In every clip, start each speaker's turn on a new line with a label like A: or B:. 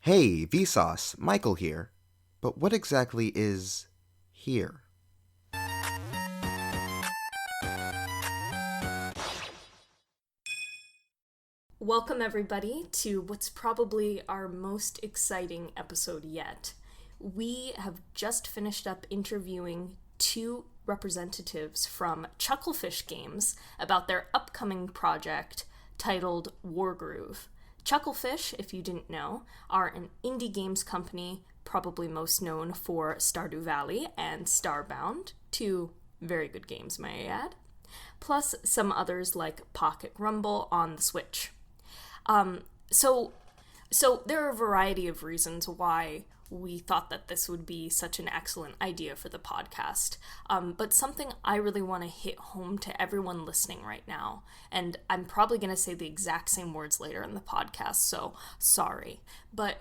A: Hey, Vsauce, Michael here. But what exactly is here?
B: Welcome, everybody, to what's probably our most exciting episode yet. We have just finished up interviewing two representatives from Chucklefish Games about their upcoming project titled Wargroove. Chucklefish, if you didn't know, are an indie games company probably most known for Stardew Valley and Starbound, two very good games, may I add, plus some others like Pocket Rumble on the Switch. Um, so, so there are a variety of reasons why we thought that this would be such an excellent idea for the podcast. But something I really want to hit home to everyone listening right now, and I'm probably going to say the exact same words later in the podcast, so sorry. But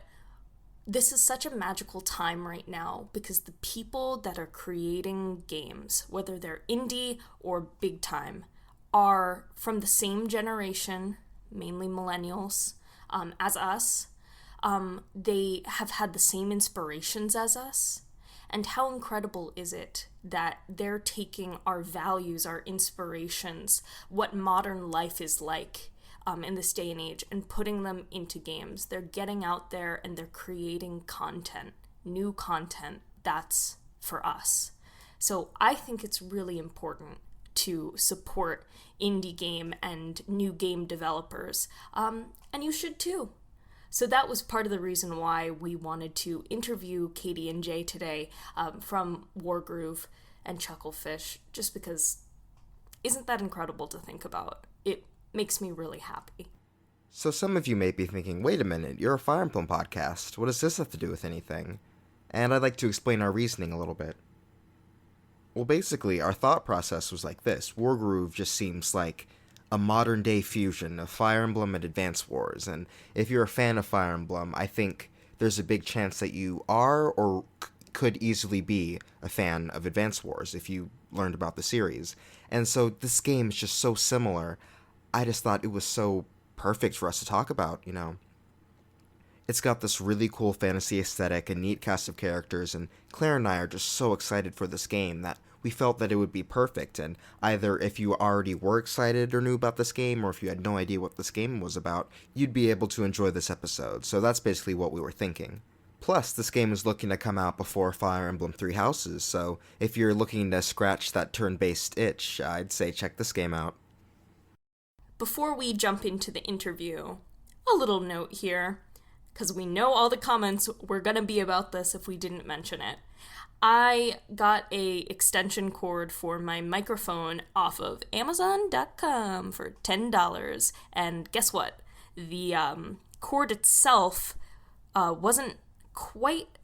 B: this is such a magical time right now because the people that are creating games, whether they're indie or big time, are from the same generation, mainly millennials, as us. They have had the same inspirations as us. And how incredible is it that they're taking our values, our inspirations, what modern life is like in this day and age, and putting them into games. They're getting out there and they're creating content, new content that's for us. So I think it's really important to support indie game and new game developers, and you should too. So that was part of the reason why we wanted to interview Katie and Jay today, from Wargroove and Chucklefish, just because isn't that incredible to think about? It makes me really happy.
A: So some of you may be thinking, wait a minute, you're a Fire Emblem podcast. What does this have to do with anything? And I'd like to explain our reasoning a little bit. Well, basically, our thought process was like this. Wargroove just seems like a modern-day fusion of Fire Emblem and Advance Wars, and if you're a fan of Fire Emblem, I think there's a big chance that you are or could easily be a fan of Advance Wars if you learned about the series. And so this game is just so similar. I just thought it was so perfect for us to talk about. It's got this really cool fantasy aesthetic and neat cast of characters, and Claire and I are just so excited for this game that we felt that it would be perfect, and either if you already were excited or knew about this game, or if you had no idea what this game was about, you'd be able to enjoy this episode, so that's basically what we were thinking. Plus, this game is looking to come out before Fire Emblem Three Houses, so if you're looking to scratch that turn-based itch, I'd say check this game out.
B: Before we jump into the interview, a little note here, because we know all the comments were going to be about this if we didn't mention it. I got a extension cord for my microphone off of Amazon.com for $10, and guess what? The cord itself wasn't quite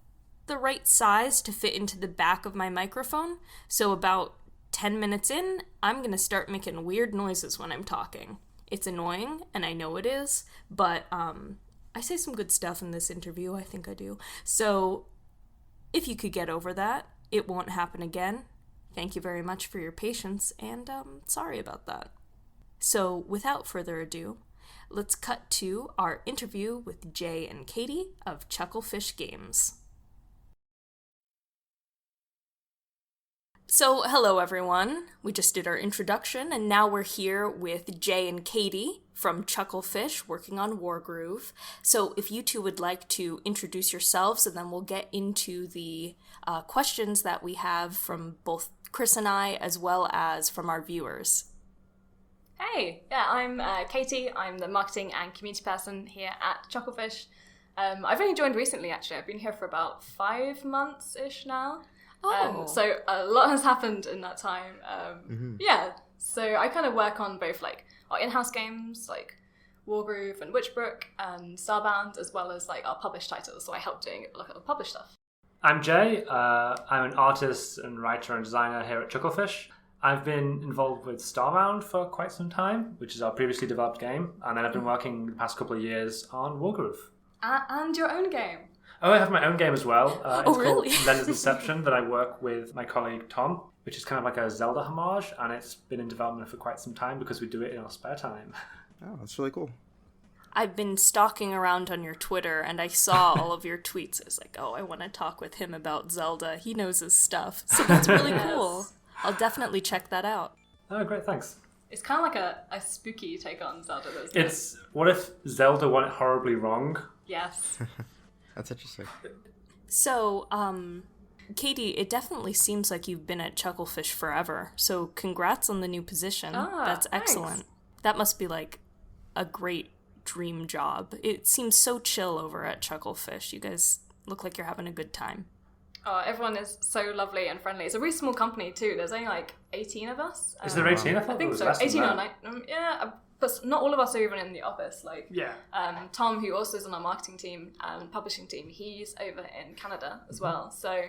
B: the right size to fit into the back of my microphone, so about 10 minutes in, I'm going to start making weird noises when I'm talking. It's annoying, and I know it is, but I say some good stuff in this interview, I think I do. So if you could get over that, it won't happen again. Thank you very much for your patience, and sorry about that. So without further ado, let's cut to our interview with Jay and Katie of Chucklefish Games. So, hello everyone. We just did our introduction, and now we're here with Jay and Katie from Chucklefish working on Wargroove. So, if you two would like to introduce yourselves, and then we'll get into the questions that we have from both Chris and I, as well as from our viewers.
C: Hey, yeah, I'm Katie. I'm the marketing and community person here at Chucklefish. I've only joined recently, actually. I've been here for about 5 months-ish now. So a lot has happened in that time. Yeah, so I kind of work on both like our in-house games, like Wargroove and Witchbrook and Starbound, as well as like our published titles. So I help doing a lot of the published stuff.
D: I'm Jay. I'm an artist and writer and designer here at Chucklefish. I've been involved with Starbound for quite some time, which is our previously developed game, and then I've been working the past couple of years on Wargroove.
C: And your own game.
D: Oh, I have my own game as well. It's
B: really?
D: called Lender's Inception that I work with my colleague Tom, which is kind of like a Zelda homage, and it's been in development for quite some time because we do it in our spare time.
A: Oh, that's really cool.
B: I've been stalking around on your Twitter, and I saw all of your tweets. I was like, oh, I want to talk with him about Zelda. He knows his stuff. So that's really cool. I'll definitely check that out.
D: Oh, great, thanks.
C: It's kind of like a spooky take on Zelda, isn't it?
D: It's, what if Zelda went horribly wrong?
C: Yes.
A: That's interesting.
B: So, Katie, it definitely seems like you've been at Chucklefish forever. So congrats on the new position. That's excellent.
C: Thanks.
B: That must be like a great dream job. It seems so chill over at Chucklefish. You guys look like you're having a good time.
C: Oh, everyone is so lovely and friendly. It's a really small company too. There's only like 18 of us.
D: Is there 18?
C: I think so. 18 or 9. Yeah, but not all of us are even in the office. Like,
D: Yeah.
C: Tom, who also is on our marketing team and publishing team, he's over in Canada as well. So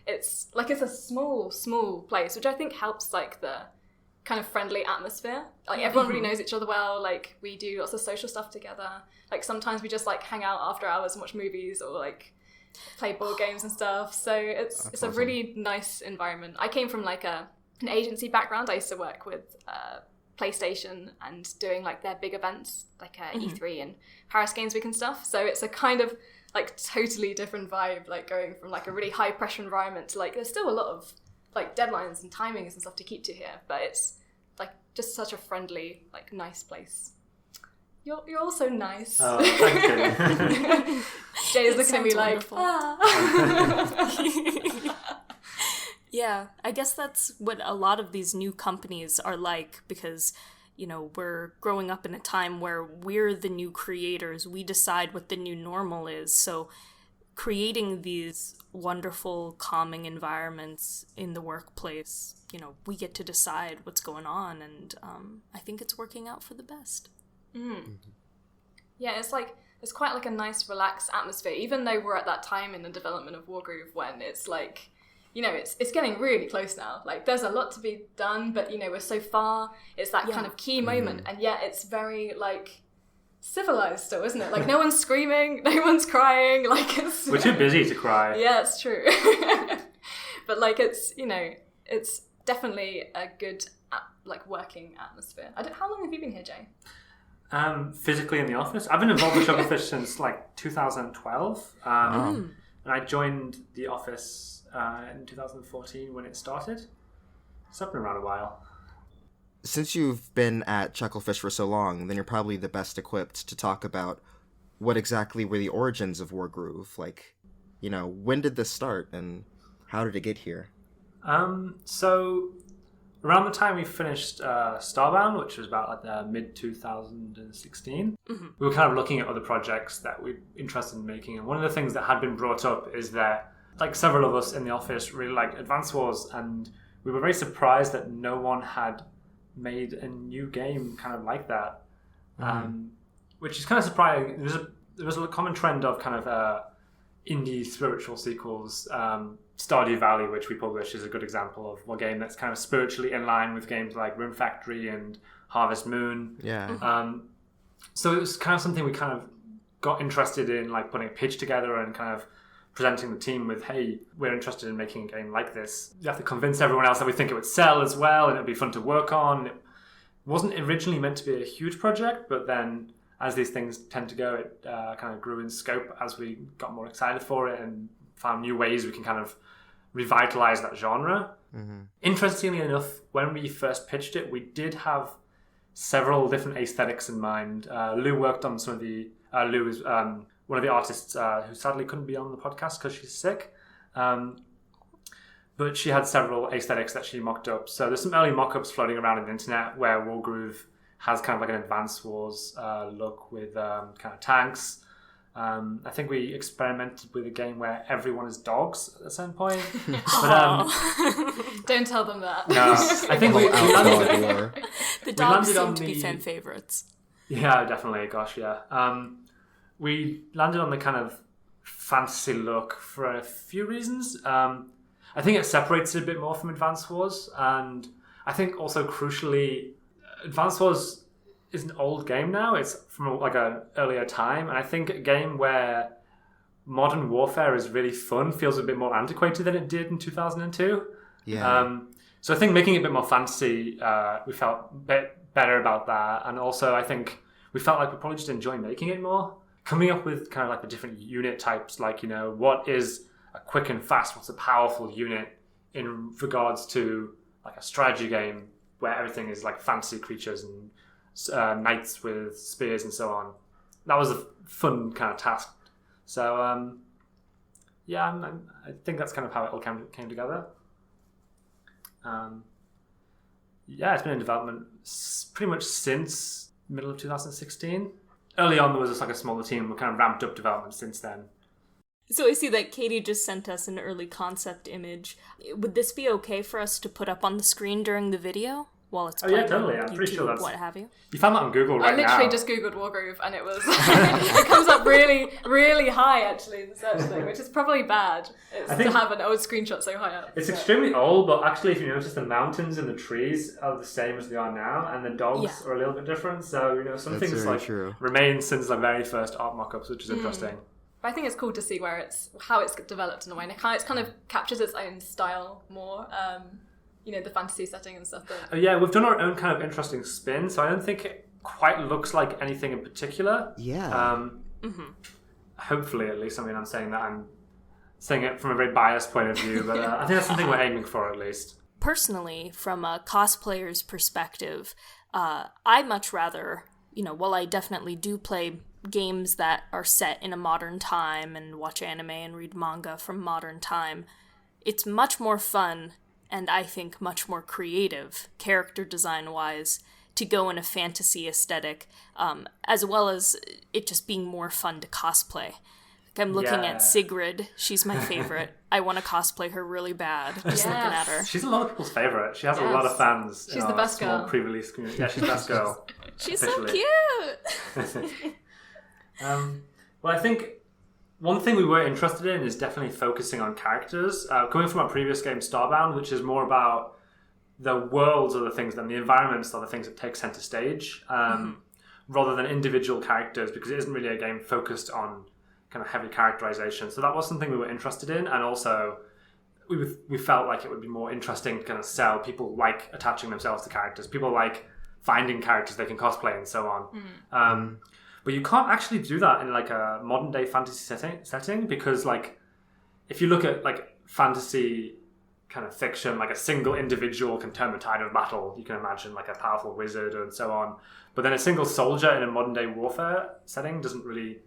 C: it's a small place, which I think helps like the kind of friendly atmosphere. Like everyone really knows each other well. Like we do lots of social stuff together. Like sometimes we just like hang out after hours and watch movies or like play board games and stuff. So it's
A: awesome.
C: a really nice environment. I came from like an agency background. I used to work with PlayStation and doing like their big events like E3 and Paris Games Week and stuff. So it's a kind of like totally different vibe, like going from like a really high pressure environment to like there's still a lot of like deadlines and timings and stuff to keep to here, but it's like just such a friendly, like nice place. You're also nice.
D: Oh, thank you.
C: Jay is looking at me like,
B: Yeah, I guess that's what a lot of these new companies are like, because, you know, we're growing up in a time where we're the new creators. We decide what the new normal is. So creating these wonderful, calming environments in the workplace, you know, we get to decide what's going on. And I think it's working out for the best.
C: Yeah, it's quite like a nice, relaxed atmosphere, even though we're at that time in the development of Wargroove when it's like, you know, it's getting really close now. Like, there's a lot to be done, but, you know, we're so far. It's that kind of key moment, and yet it's very, like, civilized still, isn't it? Like, no one's screaming, no one's crying, like, it's...
D: We're too busy to cry.
C: Yeah, it's true. But, like, it's, you know, it's definitely a good, like, working atmosphere. How long have you been here, Jay?
D: Physically in the office. I've been involved with Chucklefish since like 2012. And I joined the office in 2014 when it started. So I've been around a while.
A: Since you've been at Chucklefish for so long, then you're probably the best equipped to talk about what exactly were the origins of Wargroove. Like, you know, when did this start and how did it get here?
D: So around the time we finished Starbound, which was about like the mid-2016, we were kind of looking at other projects that we're interested in making. And one of the things that had been brought up is that like several of us in the office really liked Advance Wars, and we were very surprised that no one had made a new game kind of like that, which is kind of surprising. There was a common trend of kind of indie spiritual sequels. Stardew Valley, which we published, is a good example of a game that's kind of spiritually in line with games like Rune Factory and Harvest Moon.
A: Yeah.
D: So it was kind of something we kind of got interested in, like putting a pitch together and kind of presenting the team with, hey, we're interested in making a game like this. You have to convince everyone else that we think it would sell as well and it'd be fun to work on. It wasn't originally meant to be a huge project, but then as these things tend to go, it kind of grew in scope as we got more excited for it and found new ways we can kind of revitalize that genre. Interestingly enough, when we first pitched it, we did have several different aesthetics in mind. Lou worked on some of the... Lou is one of the artists who sadly couldn't be on the podcast because she's sick. But she had several aesthetics that she mocked up. So there's some early mock-ups floating around on the internet where Wargroove has kind of like an Advance Wars look with kind of tanks. I think we experimented with a game where everyone is dogs at a certain point. But,
C: Don't tell them that.
D: no, I think we landed,
B: The dogs
D: landed on
B: seem to be
D: the-
B: fan favorites.
D: yeah, definitely. Gosh, yeah. We landed on the kind of fantasy look for a few reasons. I think it separates it a bit more from Advance Wars, and I think also crucially, Advance Wars is an old game now. It's from like an earlier time, and I think a game where modern warfare is really fun feels a bit more antiquated than it did in 2002.
A: Yeah.
D: So I think making it a bit more fantasy, we felt a bit better about that, and also I think we felt like we probably just enjoy making it more. Coming up with kind of like the different unit types, like, what is a quick and fast, what's a powerful unit in regards to like a strategy game where everything is like fantasy creatures and knights with spears and so on. That was a fun kind of task. So, I think that's kind of how it all came together. It's been in development pretty much since middle of 2016. Early on, there was just like a smaller team. We kind of ramped up development since then.
B: So I see that Katie just sent us an early concept image. Would this be okay for us to put up on the screen during the video while it's playing?
D: Yeah, totally. I'm
B: YouTube,
D: pretty sure that's...
B: what have you?
D: You found that on Google right now.
C: I literally just Googled Wargroove and it was... it comes up really, really high, actually, in the search thing, which is probably bad. To have an old screenshot so high up.
D: It's extremely old, but actually, if you notice, the mountains and the trees are the same as they are now, and the dogs are a little bit different. So, some things remain since the very first art mock-ups, which is interesting.
C: But I think it's cool to see how it's developed in a way, and it kind of captures its own style more. The fantasy setting and stuff.
D: We've done our own kind of interesting spin, so I don't think it quite looks like anything in particular.
A: Yeah.
D: Hopefully, at least. I mean, I'm saying it from a very biased point of view, but I think that's something we're aiming for, at least.
B: Personally, from a cosplayer's perspective, I much rather, while I definitely do play games that are set in a modern time and watch anime and read manga from modern time, it's much more fun and I think much more creative, character design-wise, to go in a fantasy aesthetic, as well as it just being more fun to cosplay. I'm looking at Sigrid. She's my favorite. I want to cosplay her really bad, just looking at her.
D: She's a lot of people's favorite. She has a lot of fans.
C: She's the best girl.
D: Pre-release community. Yeah, she's the best girl.
B: She's officially. So cute!
D: Well, I think one thing we were interested in is definitely focusing on characters. Coming from our previous game, Starbound, which is more about the worlds are the things, and the environments are the things that take center stage, rather than individual characters, because it isn't really a game focused on kind of heavy characterization. So that was something we were interested in, and also we felt like it would be more interesting to kind of sell. People like attaching themselves to characters. People like finding characters they can cosplay and so on. But you can't actually do that in like a modern day fantasy setting because like if you look at like fantasy kind of fiction, like a single individual can turn the tide of battle. You can imagine like a powerful wizard and so on. But then a single soldier in a modern day warfare setting doesn't really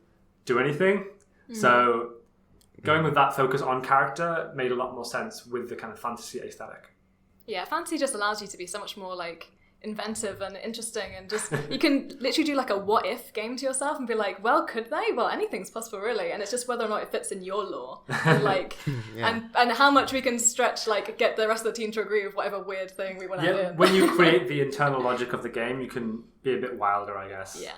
D: do anything. So going with that focus on character made a lot more sense with the kind of fantasy aesthetic.
C: Yeah, fantasy just allows you to be so much more like inventive and interesting, and just you can literally do like a what if game to yourself and be like, well, could they? Well, anything's possible really, and it's just whether or not it fits in your lore and like and how much we can stretch, like get the rest of the team to agree with whatever weird thing we want to do.
D: When you create the internal logic of the game, you can be a bit wilder, I guess.
C: Yeah.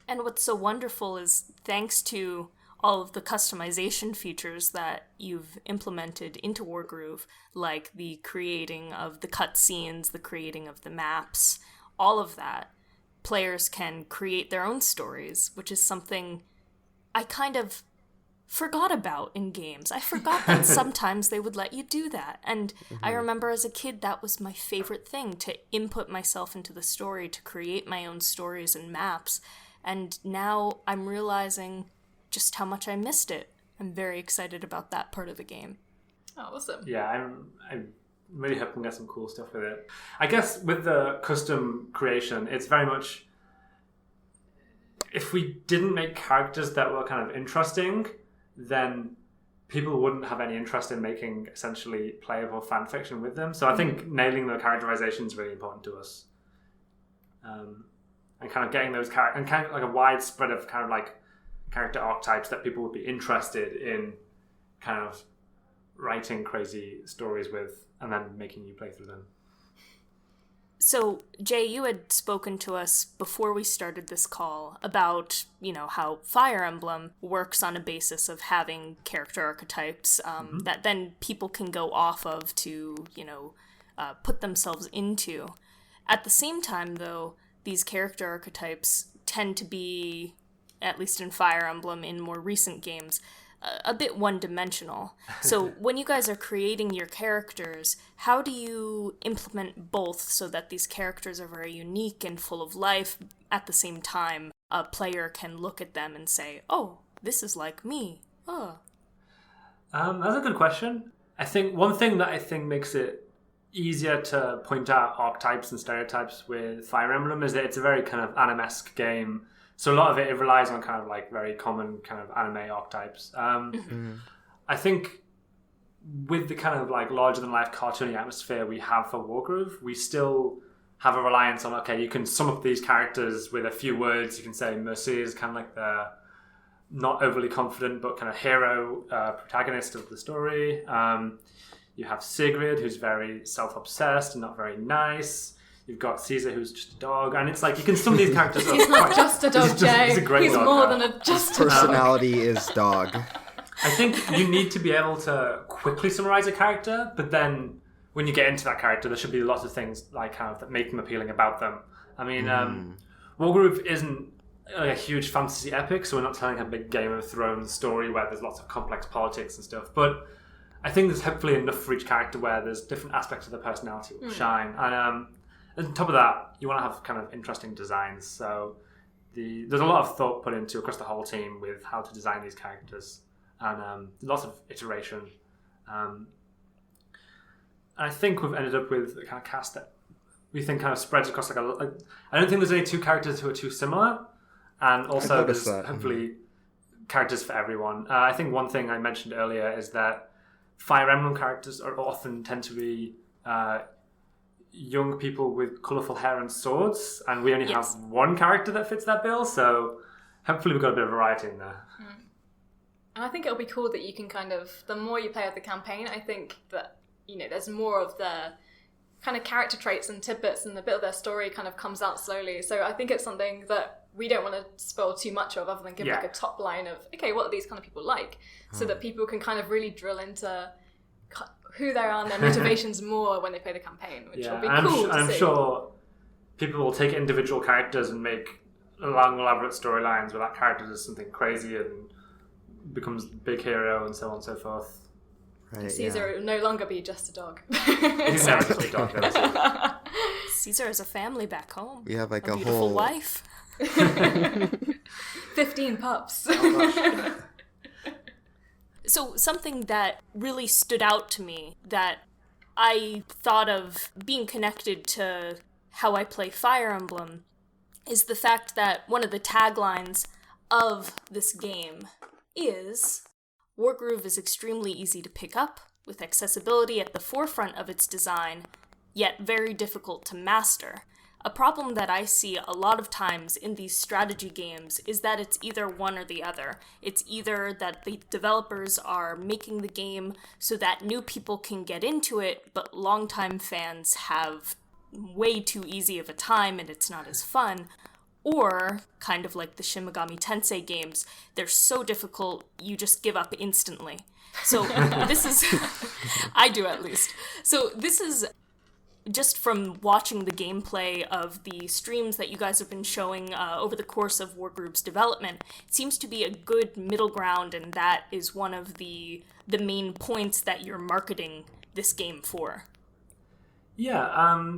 B: And what's so wonderful is thanks to all of the customization features that you've implemented into Wargroove, like the creating of the cutscenes, the creating of the maps, all of that, players can create their own stories, which is something I kind of forgot about in games. I forgot that sometimes they would let you do that. And I remember as a kid, that was my favorite thing, to input myself into the story, to create my own stories and maps. And now I'm realizing just how much I missed it. I'm very excited about that part of the game.
C: Oh, awesome.
D: Yeah, I'm really hoping to get some cool stuff with it. I guess with the custom creation, it's very much, if we didn't make characters that were kind of interesting, then people wouldn't have any interest in making essentially playable fan fiction with them. So I think nailing the characterization is really important to us. And kind of getting those characters, and kind of like a wide spread of kind of like character archetypes that people would be interested in kind of writing crazy stories with and then making you play through them.
B: So, Jay, you had spoken to us before we started this call about, how Fire Emblem works on a basis of having character archetypes that then people can go off of to, put themselves into. At the same time, though, these character archetypes tend to be, at least in Fire Emblem, in more recent games, a bit one-dimensional. So when you guys are creating your characters, how do you implement both so that these characters are very unique and full of life, at the same time a player can look at them and say, oh, this is like me. Oh.
D: That's a good question. I think one thing that I think makes it easier to point out archetypes and stereotypes with Fire Emblem is that it's a very kind of anime-esque game. So a lot of it relies on kind of like very common kind of anime archetypes. I think with the kind of like larger than life cartoony atmosphere we have for Wargroove, we still have a reliance on, okay, you can sum up these characters with a few words. You can say Mercy is kind of like the not overly confident but kind of hero protagonist of the story. You have Sigrid, who's very self-obsessed and not very nice. You've got Caesar, who's just a dog, and it's like you can sum these characters up.
C: He's not just a dog, Jay.
D: He's a great
C: He's
D: dog
C: more
D: now.
C: than just
A: His
C: a dog.
A: personality is dog.
D: I think you need to be able to quickly summarize a character, but then when you get into that character, there should be lots of things like kind of that make them appealing about them. I mean, Wargroove isn't a huge fantasy epic, so we're not telling a big Game of Thrones story where there's lots of complex politics and stuff, but I think there's hopefully enough for each character where there's different aspects of their personality will shine. And on top of that, you want to have kind of interesting designs. So there's a lot of thought put into across the whole team with how to design these characters, and lots of iteration. And I think we've ended up with a kind of cast that we think kind of spreads across like I don't think there's any two characters who are too similar, and also there's hopefully characters for everyone. I think one thing I mentioned earlier is that Fire Emblem characters often tend to be young people with colourful hair and swords, and we only have one character that fits that bill, so hopefully we've got a bit of variety in there.
C: And I think it'll be cool that you can kind of, the more you play of the campaign, I think that, you know, there's more of the kind of character traits and tidbits and the bit of their story kind of comes out slowly. So I think it's something that we don't want to spoil too much of, other than give like a top line of, okay, what are these kind of people like? So that people can kind of really drill into who they are and their motivations more when they play the campaign, which will be cool to see.
D: I'm sure people will take individual characters and make long, elaborate storylines where that character does something crazy and becomes the big hero and so on and so forth.
A: Right,
C: Caesar will no longer be just a dog.
D: He's never just a dog, though.
B: Caesar has a family back home.
A: We have like a
B: beautiful
A: whole
B: wife.
C: 15 pups.
B: So something that really stood out to me that I thought of being connected to how I play Fire Emblem is the fact that one of the taglines of this game is Wargroove is extremely easy to pick up, with accessibility at the forefront of its design, yet very difficult to master. A problem that I see a lot of times in these strategy games is that it's either one or the other. It's either that the developers are making the game so that new people can get into it, but longtime fans have way too easy of a time and it's not as fun. Or, kind of like the Shin Megami Tensei games, they're so difficult you just give up instantly. So this is... I do at least. So this is... just from watching the gameplay of the streams that you guys have been showing over the course of Wargroove's development, it seems to be a good middle ground, and that is one of the main points that you're marketing this game for.
D: Yeah,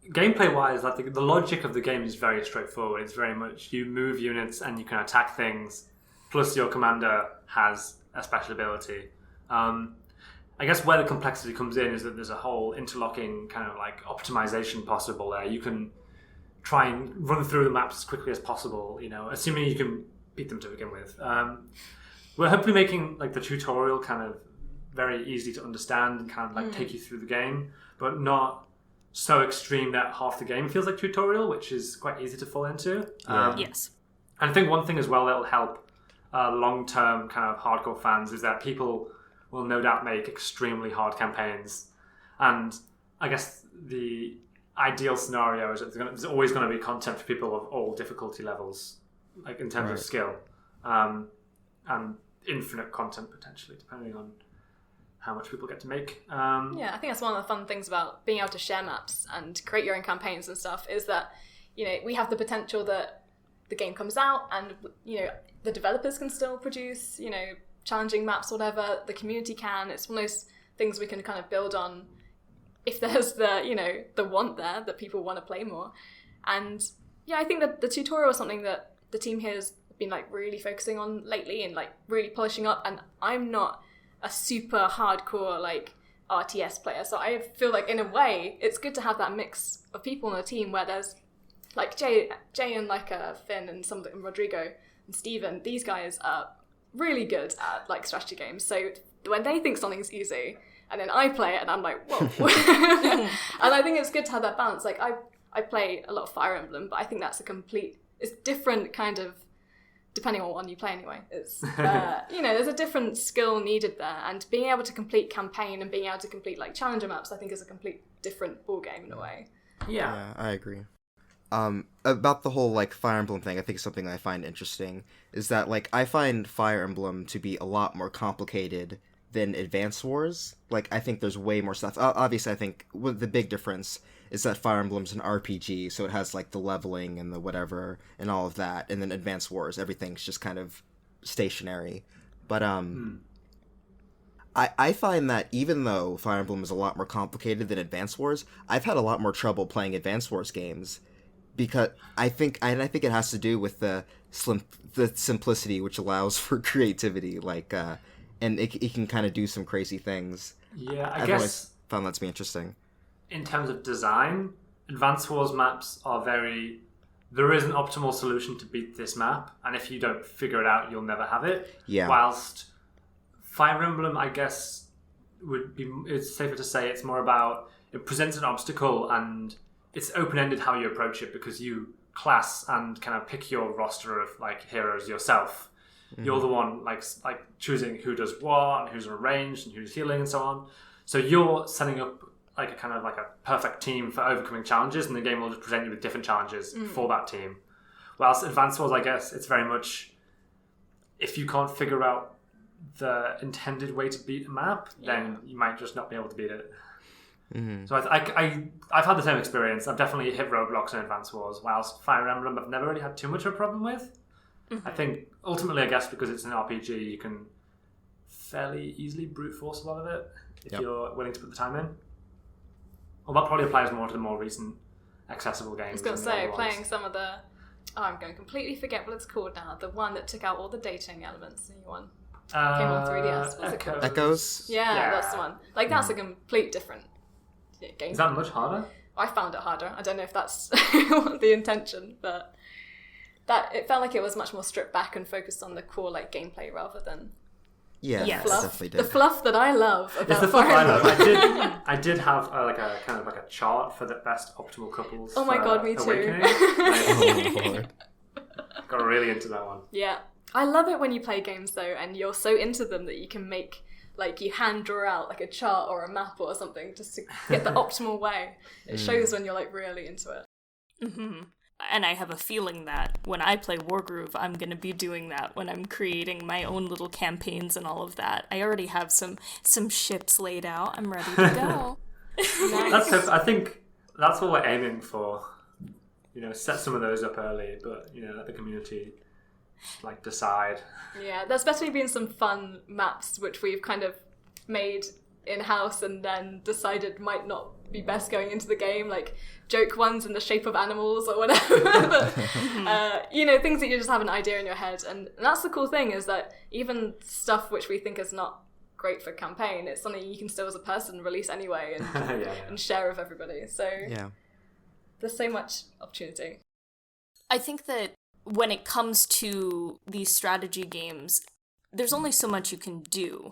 D: gameplay-wise, I think the logic of the game is very straightforward. It's very much you move units and you can attack things, plus your commander has a special ability. I guess where the complexity comes in is that there's a whole interlocking kind of like optimization possible there. You can try and run through the maps as quickly as possible, you know, assuming you can beat them to begin with. We're hopefully making like the tutorial kind of very easy to understand and kind of like take you through the game, but not so extreme that half the game feels like tutorial, which is quite easy to fall into.
B: Yes.
D: And I think one thing as well that'll help long-term kind of hardcore fans is that people will no doubt make extremely hard campaigns. And I guess the ideal scenario is that there's always going to be content for people of all difficulty levels, like in terms of skill, and infinite content potentially, depending on how much people get to make.
C: Yeah, I think that's one of the fun things about being able to share maps and create your own campaigns and stuff, is that, you know, we have the potential that the game comes out and, you know, the developers can still produce, you know, challenging maps, whatever, the community can. It's one of those things we can kind of build on if there's the, you know, the want there that people want to play more. And Yeah, I think that the tutorial is something that the team here has been like really focusing on lately and like really polishing up. And I'm not a super hardcore like RTS player, so I feel like in a way it's good to have that mix of people on the team where there's like Jay and like Finn and and Rodrigo and Steven. These guys are really good at like strategy games. So when they think something's easy, and then I play it and I'm like, whoa. And I think it's good to have that balance. Like I play a lot of Fire Emblem, but I think that's it's different kind of, depending on what one you play anyway. It's, there's a different skill needed there. And being able to complete campaign and being able to complete like challenger maps, I think is a complete different ballgame in a way.
A: Yeah, I agree. About the whole like Fire Emblem thing, I think something I find interesting is that like I find Fire Emblem to be a lot more complicated than Advance Wars. Like I think there's way more stuff. Obviously, I think the big difference is that Fire Emblem's an RPG, so it has like the leveling and the whatever and all of that, and then Advance Wars, everything's just kind of stationary. But I find that even though Fire Emblem is a lot more complicated than Advance Wars, I've had a lot more trouble playing Advance Wars games. Because I think it has to do with the simplicity, which allows for creativity, like, and it can kind of do some crazy things.
D: Yeah,
A: I've always found that to be interesting.
D: In terms of design, Advance Wars maps are there is an optimal solution to beat this map, and if you don't figure it out, you'll never have it.
A: Yeah.
D: Whilst Fire Emblem, I guess, it's safer to say it's more about, it presents an obstacle and it's open-ended how you approach it, because you class and kind of pick your roster of like heroes yourself. Mm-hmm. You're the one like choosing who does what and who's ranged and who's healing and so on. So you're setting up like a kind of like a perfect team for overcoming challenges, and the game will just present you with different challenges for that team. Whilst Advance Wars, I guess, it's very much, if you can't figure out the intended way to beat a map, then you might just not be able to beat it. Mm-hmm. So I've had the same experience. I've definitely hit roadblocks in Advance Wars, whilst Fire Emblem I've never really had too much of a problem with. Mm-hmm. I think ultimately, I guess, because it's an RPG, you can fairly easily brute force a lot of it if you're willing to put the time in. Well, that probably applies more to the more recent accessible games.
C: I was going to say, playing some of the... Oh, I'm going to completely forget what it's called now. The one that took out all the dating elements, the new one. Came on 3DS. What's it called?
A: Echoes?
C: Yeah, that's the one. Like, that's a complete different game.
D: Is that much harder?
C: I found it harder. I don't know if that's the intention, but it felt like it was much more stripped back and focused on the core like gameplay rather than
A: definitely did.
C: The fluff that I love about
D: it's the fluff
C: Fire
D: I love.
C: Emblem.
D: I did have like a kind of like a chart for the best optimal couples.
C: Oh my god, me too.
D: Awakening. Got really into that one.
C: Yeah. I love it when you play games though and you're so into them that you can make, like, you hand draw out like a chart or a map or something just to get the optimal way. It shows when you're like really into it.
B: Mm-hmm. And I have a feeling that when I play Wargroove, I'm going to be doing that when I'm creating my own little campaigns and all of that. I already have some ships laid out. I'm ready to go.
C: Nice.
D: I think that's what we're aiming for. You know, set some of those up early, but, you know, let the community like decide.
C: Yeah, there's definitely been some fun maps which we've kind of made in-house and then decided might not be best going into the game, like joke ones in the shape of animals or whatever. But, you know, things that you just have an idea in your head. And that's the cool thing, is that even stuff which we think is not great for campaign, it's something you can still as a person release anyway and, and share with everybody. So there's so much opportunity.
B: I think that when it comes to these strategy games, there's only so much you can do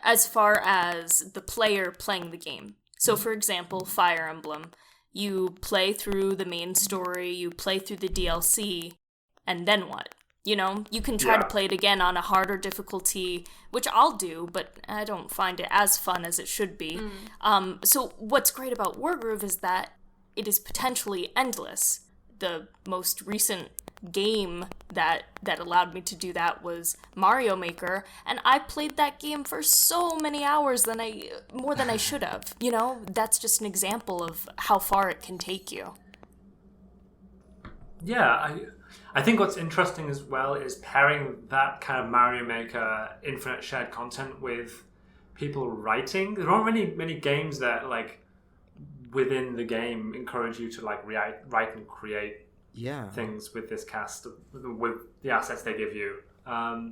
B: as far as the player playing the game. So, for example, Fire Emblem, you play through the main story, you play through the DLC, and then what? You know, you can try to play it again on a harder difficulty, which I'll do, but I don't find it as fun as it should be. So what's great about Wargroove is that it is potentially endless. The most recent game that allowed me to do that was Mario Maker, and I played that game for so many hours more than I should have. You know, that's just an example of how far it can take you.
D: Yeah, I think what's interesting as well is pairing that kind of Mario Maker infinite shared content with people writing. There aren't many games that like within the game encourage you to like write and create things with this cast, with the assets they give you. I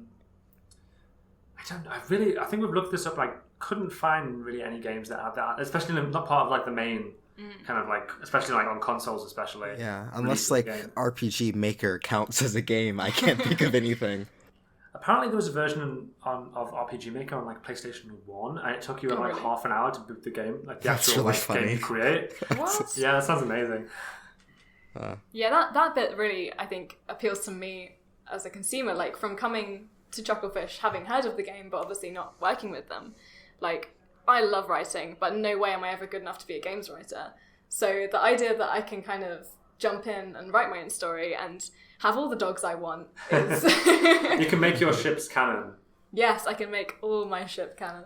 D: think we've looked this up, like, couldn't find really any games that have that, especially not part of, like, the main kind of, like, especially, like, on consoles especially.
A: Yeah, unless, like, RPG Maker counts as a game, I can't think of anything.
D: Apparently there was a version of RPG Maker on, like, PlayStation 1, and it took you like half an hour to boot the game, like the actual
A: really funny.
D: game you create.
C: What?
D: Yeah, that sounds amazing.
C: Yeah, that bit really, I think, appeals to me as a consumer, like, from coming to Chucklefish, having heard of the game, but obviously not working with them. Like, I love writing, but no way am I ever good enough to be a games writer. So the idea that I can kind of jump in and write my own story and have all the dogs I want is...
D: You can make your ships canon.
C: Yes, I can make all my ship canon.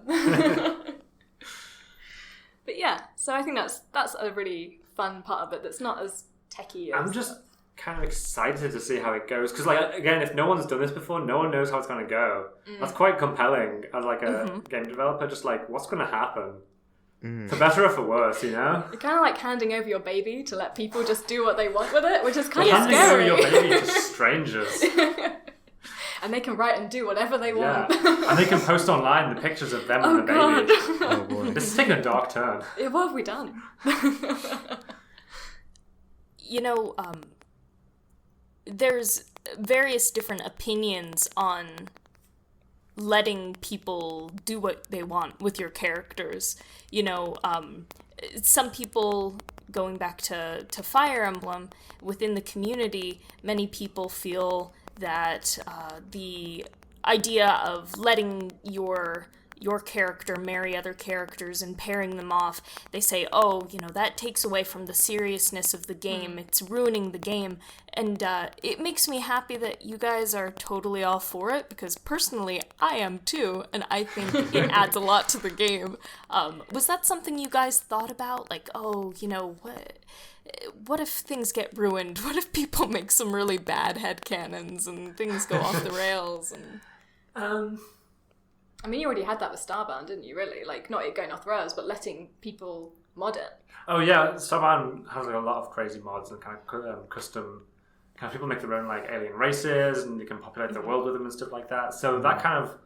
C: But yeah, so I think that's a really fun part of it that's not as techie as...
D: I'm just kind of excited to see how it goes, because, like, again, if no one's done this before, no one knows how it's going to go. That's quite compelling as, like, a game developer, just like, what's going to happen? For better or for worse, you know?
C: You're kind of like handing over your baby to let people just do what they want with it, which is kind of
D: handing
C: scary.
D: over your baby to strangers.
C: And they can write and do whatever they want.
D: Yeah. And they can post online the pictures of them and the baby.
A: Oh boy.
D: This is taking a dark turn.
C: Yeah, what have we done?
B: You know, there's various different opinions on letting people do what they want with your characters. You know, some people, going back to Fire Emblem, within the community, many people feel that the idea of letting your character marry other characters and pairing them off, they say, oh, you know, that takes away from the seriousness of the game. It's ruining the game. And it makes me happy that you guys are totally all for it, because personally, I am too, and I think it adds a lot to the game. Was that something you guys thought about? Like, oh, you know, what if things get ruined? What if people make some really bad headcanons and things go off the rails? And
C: I mean, you already had that with Starbound, didn't you, really? Like, not it going off the rails, but letting people mod it.
D: Oh yeah, Starbound has, like, a lot of crazy mods and kind of custom... Kind of people make their own, like, alien races, and you can populate the world with them and stuff like that. So that kind of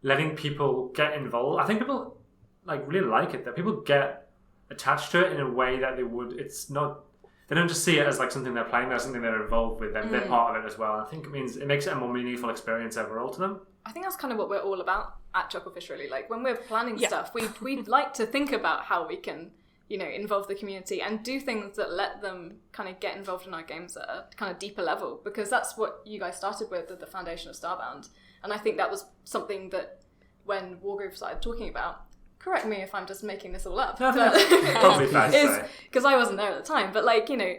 D: letting people get involved... I think people, like, really like it, that people get attached to it in a way that they would... It's not... They don't just see it as, like, something they're playing, there's something they're involved with, they're part of it as well. I think it makes it a more meaningful experience overall to them.
C: I think that's kind of what we're all about at Chucklefish, really. Like, when we're planning stuff, we'd like to think about how we can, you know, involve the community and do things that let them kind of get involved in our games at a kind of deeper level, because that's what you guys started with at the foundation of Starbound. And I think that was something that when Wargroove started talking about, correct me if I'm just making this all up,
D: No, probably fair to say.
C: Because I wasn't there at the time, but, like, you know,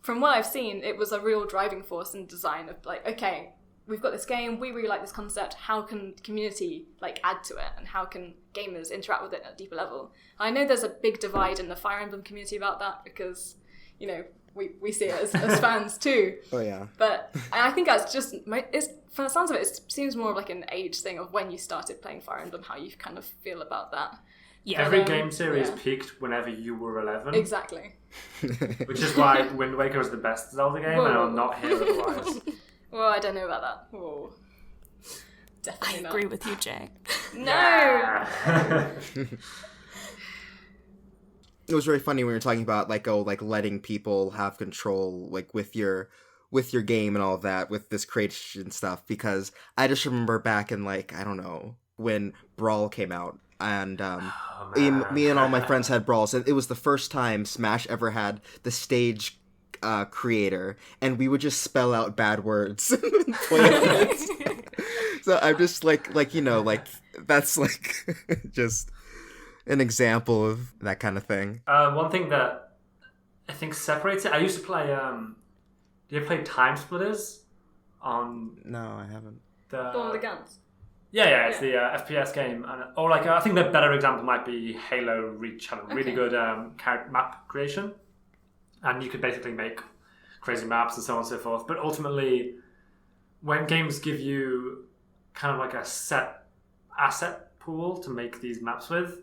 C: from what I've seen, it was a real driving force in design of, like, okay, we've got this game, we really like this concept, how can the community, like, add to it, and how can gamers interact with it at a deeper level? I know there's a big divide in the Fire Emblem community about that, because, you know, we see it as fans too.
A: Oh yeah.
C: But I think that's just, from the sounds of it, it seems more of like an age thing of when you started playing Fire Emblem, how you kind of feel about that.
B: yeah,
D: Every game series peaked whenever you were 11.
C: Exactly.
D: Which is why Wind Waker is the best Zelda game, and I'll not hear otherwise.
C: Well, I don't know about that. Whoa.
B: I
C: Definitely not.
B: agree with you, Jay.
C: No!
A: It was very funny when we were talking about, like, letting people have control, like, with your game and all of that, with this creation stuff, because I just remember back in, like, I don't know, when Brawl came out, and me and all my friends had Brawls, and it was the first time Smash ever had the stage creator, and we would just spell out bad words and play it. So I'm just like, you know, like, that's, like, just an example of that kind of thing.
D: One thing that I think separates it, I used to play, do you ever play Time Splitters on...
A: No, I haven't.
C: The one with the guns.
D: Yeah, it's the FPS game. Or, like, I think the better example might be Halo Reach, had a really good map creation. And you could basically make crazy maps and so on and so forth. But ultimately, when games give you kind of like a set asset pool to make these maps with,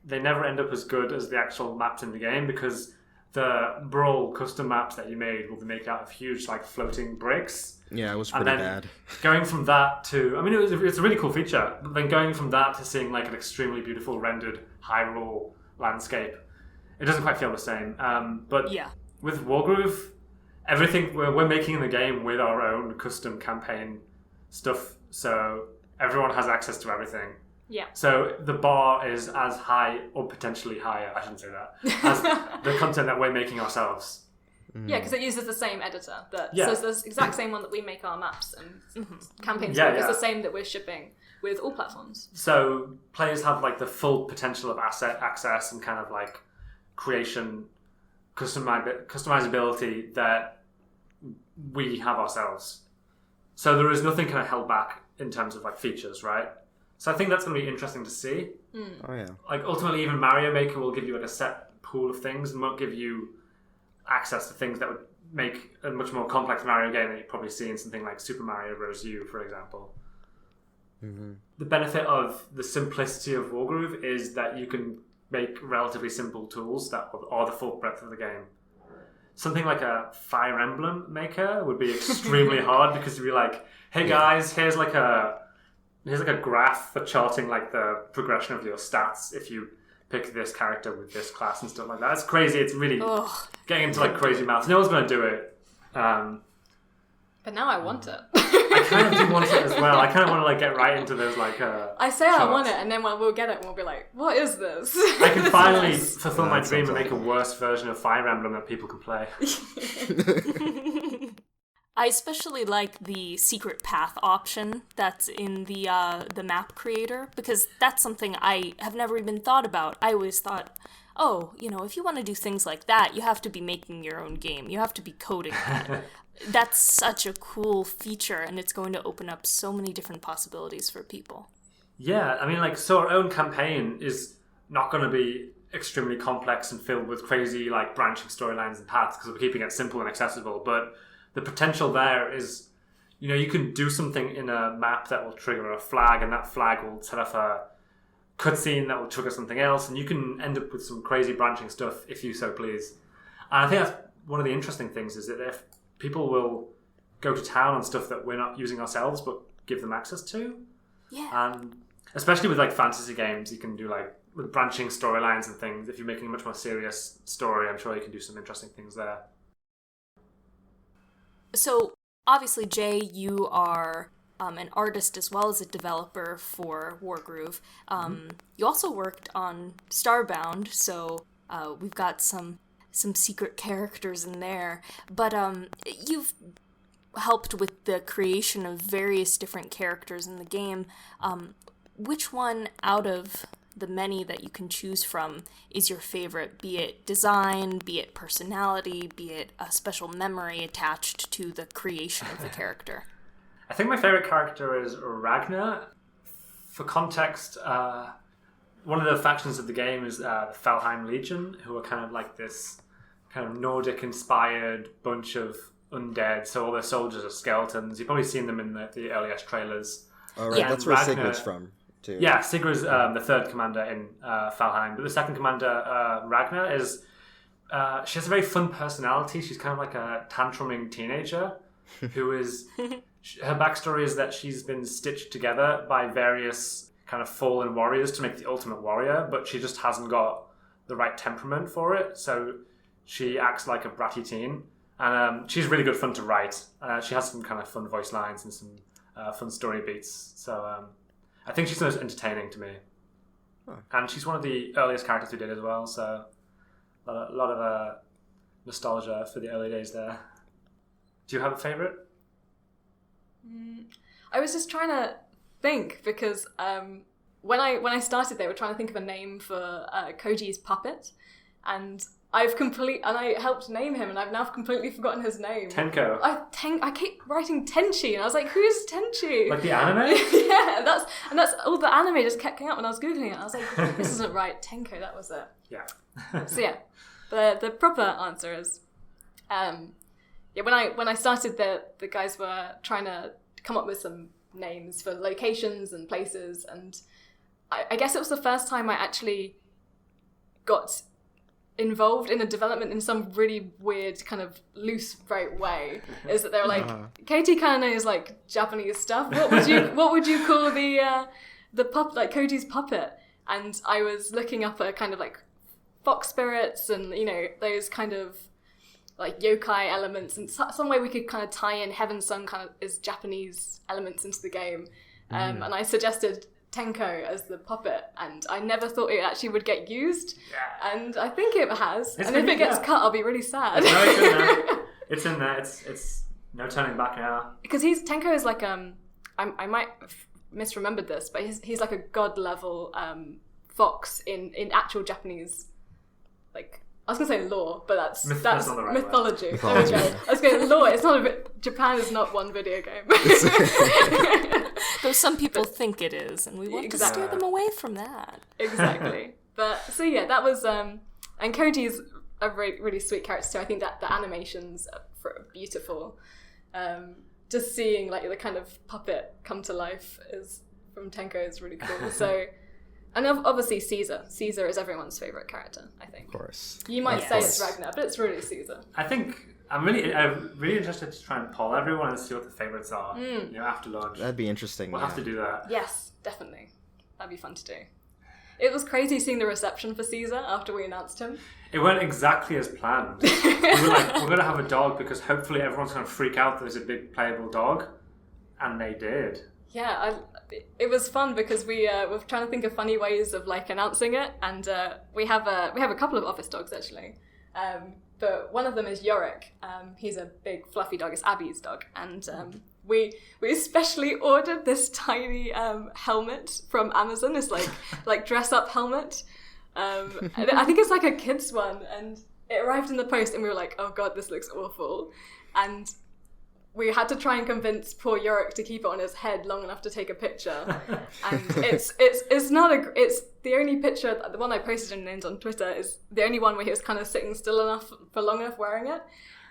D: they never end up as good as the actual maps in the game, because the Brawl custom maps that you made will be made out of huge like floating bricks.
A: Yeah, it was
D: And
A: pretty
D: then
A: bad.
D: going from that to, I mean, it's a really cool feature. But then going from that to seeing like an extremely beautiful rendered Hyrule landscape, it doesn't quite feel the same. But
B: Yeah.
D: with Wargroove, everything we're making in the game with our own custom campaign stuff, so everyone has access to everything.
C: Yeah.
D: So the bar is as high, or potentially higher, I shouldn't say that, as the content that we're making ourselves.
C: Yeah, because it uses the same editor.
D: Yeah.
C: So it's the exact same one that we make our maps and campaigns
D: Yeah,
C: with. It's
D: yeah.
C: the same that we're shipping with all platforms.
D: So players have like the full potential of asset access and kind of like creation, customizability that we have ourselves. So there is nothing kind of held back in terms of like features, right? So I think that's going to be interesting to see.
A: Oh yeah.
D: Like ultimately, even Mario Maker will give you like a set pool of things and won't give you access to things that would make a much more complex Mario game that you probably see in something like Super Mario Bros. U, for example.
A: Mm-hmm.
D: The benefit of the simplicity of Wargroove is that you can make relatively simple tools that are the full breadth of the game. Something like a Fire Emblem maker would be extremely hard because you'd be like, hey guys, here's like a graph for charting like the progression of your stats if you pick this character with this class and stuff like that. It's crazy. It's really getting into like crazy maths. No one's going to do it.
C: But now I want it.
D: I kind of do want it as well. I kind of want to like get right into those like.
C: I say I want
D: charts.
C: it, and then we'll get it, and we'll be like, "What is this?"
D: I can finally
C: Yes.
D: fulfill
A: No,
D: my
A: that
D: dream
A: sounds
D: and make a
A: awful.
D: worse version of Fire Emblem that people can play.
B: I especially like the secret path option that's in the map creator, because that's something I have never even thought about. I always thought, oh, if you want to do things like that, you have to be making your own game. You have to be coding that. That's such a cool feature, and it's going to open up so many different possibilities for people.
D: Yeah, I mean, like, so our own campaign is not going to be extremely complex and filled with crazy, like, branching storylines and paths because we're keeping it simple and accessible. But the potential there is, you can do something in a map that will trigger a flag, and that flag will set off a cutscene that will trigger something else, and you can end up with some crazy branching stuff if you so please. And I think that's one of the interesting things is that if people will go to town on stuff that we're not using ourselves but give them access to.
B: Yeah.
D: And especially with like fantasy games, you can do like with branching storylines and things. If you're making a much more serious story, I'm sure you can do some interesting things there.
B: So, obviously, Jay, you are an artist as well as a developer for Wargroove. You also worked on Starbound, so we've got some secret characters in there. But you've helped with the creation of various different characters in the game. Which one out of the many that you can choose from is your favorite, be it design, be it personality, be it a special memory attached to the creation of the character?
D: I think my favorite character is Ragnar. For context, one of the factions of the game is the Felheim Legion, who are kind of like this kind of Nordic-inspired bunch of undead. So all their soldiers are skeletons. You've probably seen them in the earliest trailers.
A: All right,
B: Yeah.
A: that's where
D: Ragnar-
A: Sigurd's from, too.
D: Yeah, Sigurd's the third commander in Valheim, but the second commander, Ragnar, is she has a very fun personality. She's kind of like a tantruming teenager who is. Her backstory is that she's been stitched together by various kind of fallen warriors to make the ultimate warrior, but she just hasn't got the right temperament for it. So she acts like a bratty teen, and she's really good fun to write. She has some kind of fun voice lines and some fun story beats. So. I think she's the most entertaining to me.
A: Huh.
D: And she's one of the earliest characters we did as well, so a lot of nostalgia for the early days there. Do you have a favourite?
C: I was just trying to think because when I started, they were trying to think of a name for Koji's puppet, and I helped name him, and I've now completely forgotten his name.
D: Tenko.
C: I keep writing Tenchi, and I was like, "Who's Tenchi?"
D: Like the anime?
C: Yeah, that's all the anime just kept coming up when I was googling it. I was like, "This isn't right, Tenko." That was it.
D: Yeah.
C: So yeah, the proper answer is, when I started, the guys were trying to come up with some names for locations and places, and I guess it was the first time I actually got involved in a development in some really weird kind of loose right way is that they're like, Katie kind of knows like Japanese stuff. What would you call the like Koji's puppet? And I was looking up a kind of like fox spirits and, you know, those kind of like yokai elements and some way we could kind of tie in Heaven Sung kind of as Japanese elements into the game. And I suggested Tenko as the puppet, and I never thought it actually would get used. Yeah. And I think it has. And if it gets cut, I'll be really sad.
D: No, it's in there. It's in there. It's no turning back now.
C: Because Tenko is like I might have misremembered this, but he's like a god level fox in actual Japanese, like, I was going to say lore, but that's
D: not the right
C: mythology.
D: word.
C: There we go. I was going lore. It's not Japan is not one video game.
B: Though some people think it is, and we want to steer them away from that.
C: Exactly. But so yeah, that was and Koji's a really, really sweet character too. I think that the animations are beautiful. Just seeing like the kind of puppet come to life from Tenko is really cool. So. And obviously Caesar. Caesar is everyone's favourite character, I think.
A: Of course.
C: You might say it's Ragnar, but it's really Caesar.
D: I think I'm really interested to try and poll everyone and see what the favourites are. You know, after launch.
A: That'd be interesting.
D: We'll have to do that.
C: Yes, definitely. That'd be fun to do. It was crazy seeing the reception for Caesar after we announced him.
D: It went exactly as planned. We were like, we're going to have a dog because hopefully everyone's going to freak out that there's a big playable dog. And they did.
C: Yeah, it was fun because we were trying to think of funny ways of like announcing it, and we have a couple of office dogs actually, but one of them is Yorick. He's a big fluffy dog. It's Abby's dog, and we especially ordered this tiny helmet from Amazon. It's like dress up helmet. I think it's like a kid's one, and it arrived in the post, and we were like, oh god, this looks awful, and we had to try and convince poor Yorick to keep it on his head long enough to take a picture. And it's the only picture, the one I posted in names on Twitter is the only one where he was kind of sitting still enough for long enough wearing it.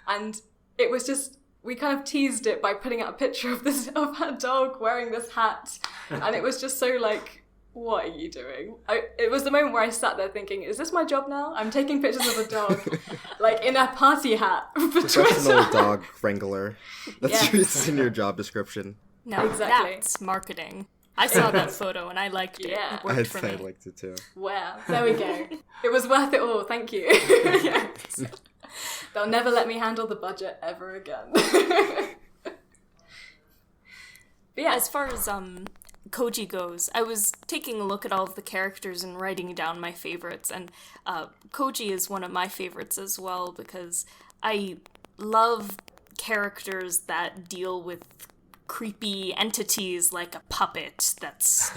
C: And it was just, we kind of teased it by putting out a picture of a dog wearing this hat. And it was just so like, what are you doing? It was the moment where I sat there thinking, is this my job now? I'm taking pictures of a dog, like in a party hat for
A: Professional
C: Twitter.
A: dog wrangler. That's in your job description.
B: No,
C: Exactly.
B: That's marketing. I saw that photo and I liked it.
C: Yeah.
B: It worked for
A: I
B: me.
A: liked it too.
C: Wow, there we go. It was worth it all, thank you. Yes. They'll never let me handle the budget ever again. But yeah,
B: As far as Koji goes, I was taking a look at all of the characters and writing down my favorites, and Koji is one of my favorites as well because I love characters that deal with creepy entities like a puppet that's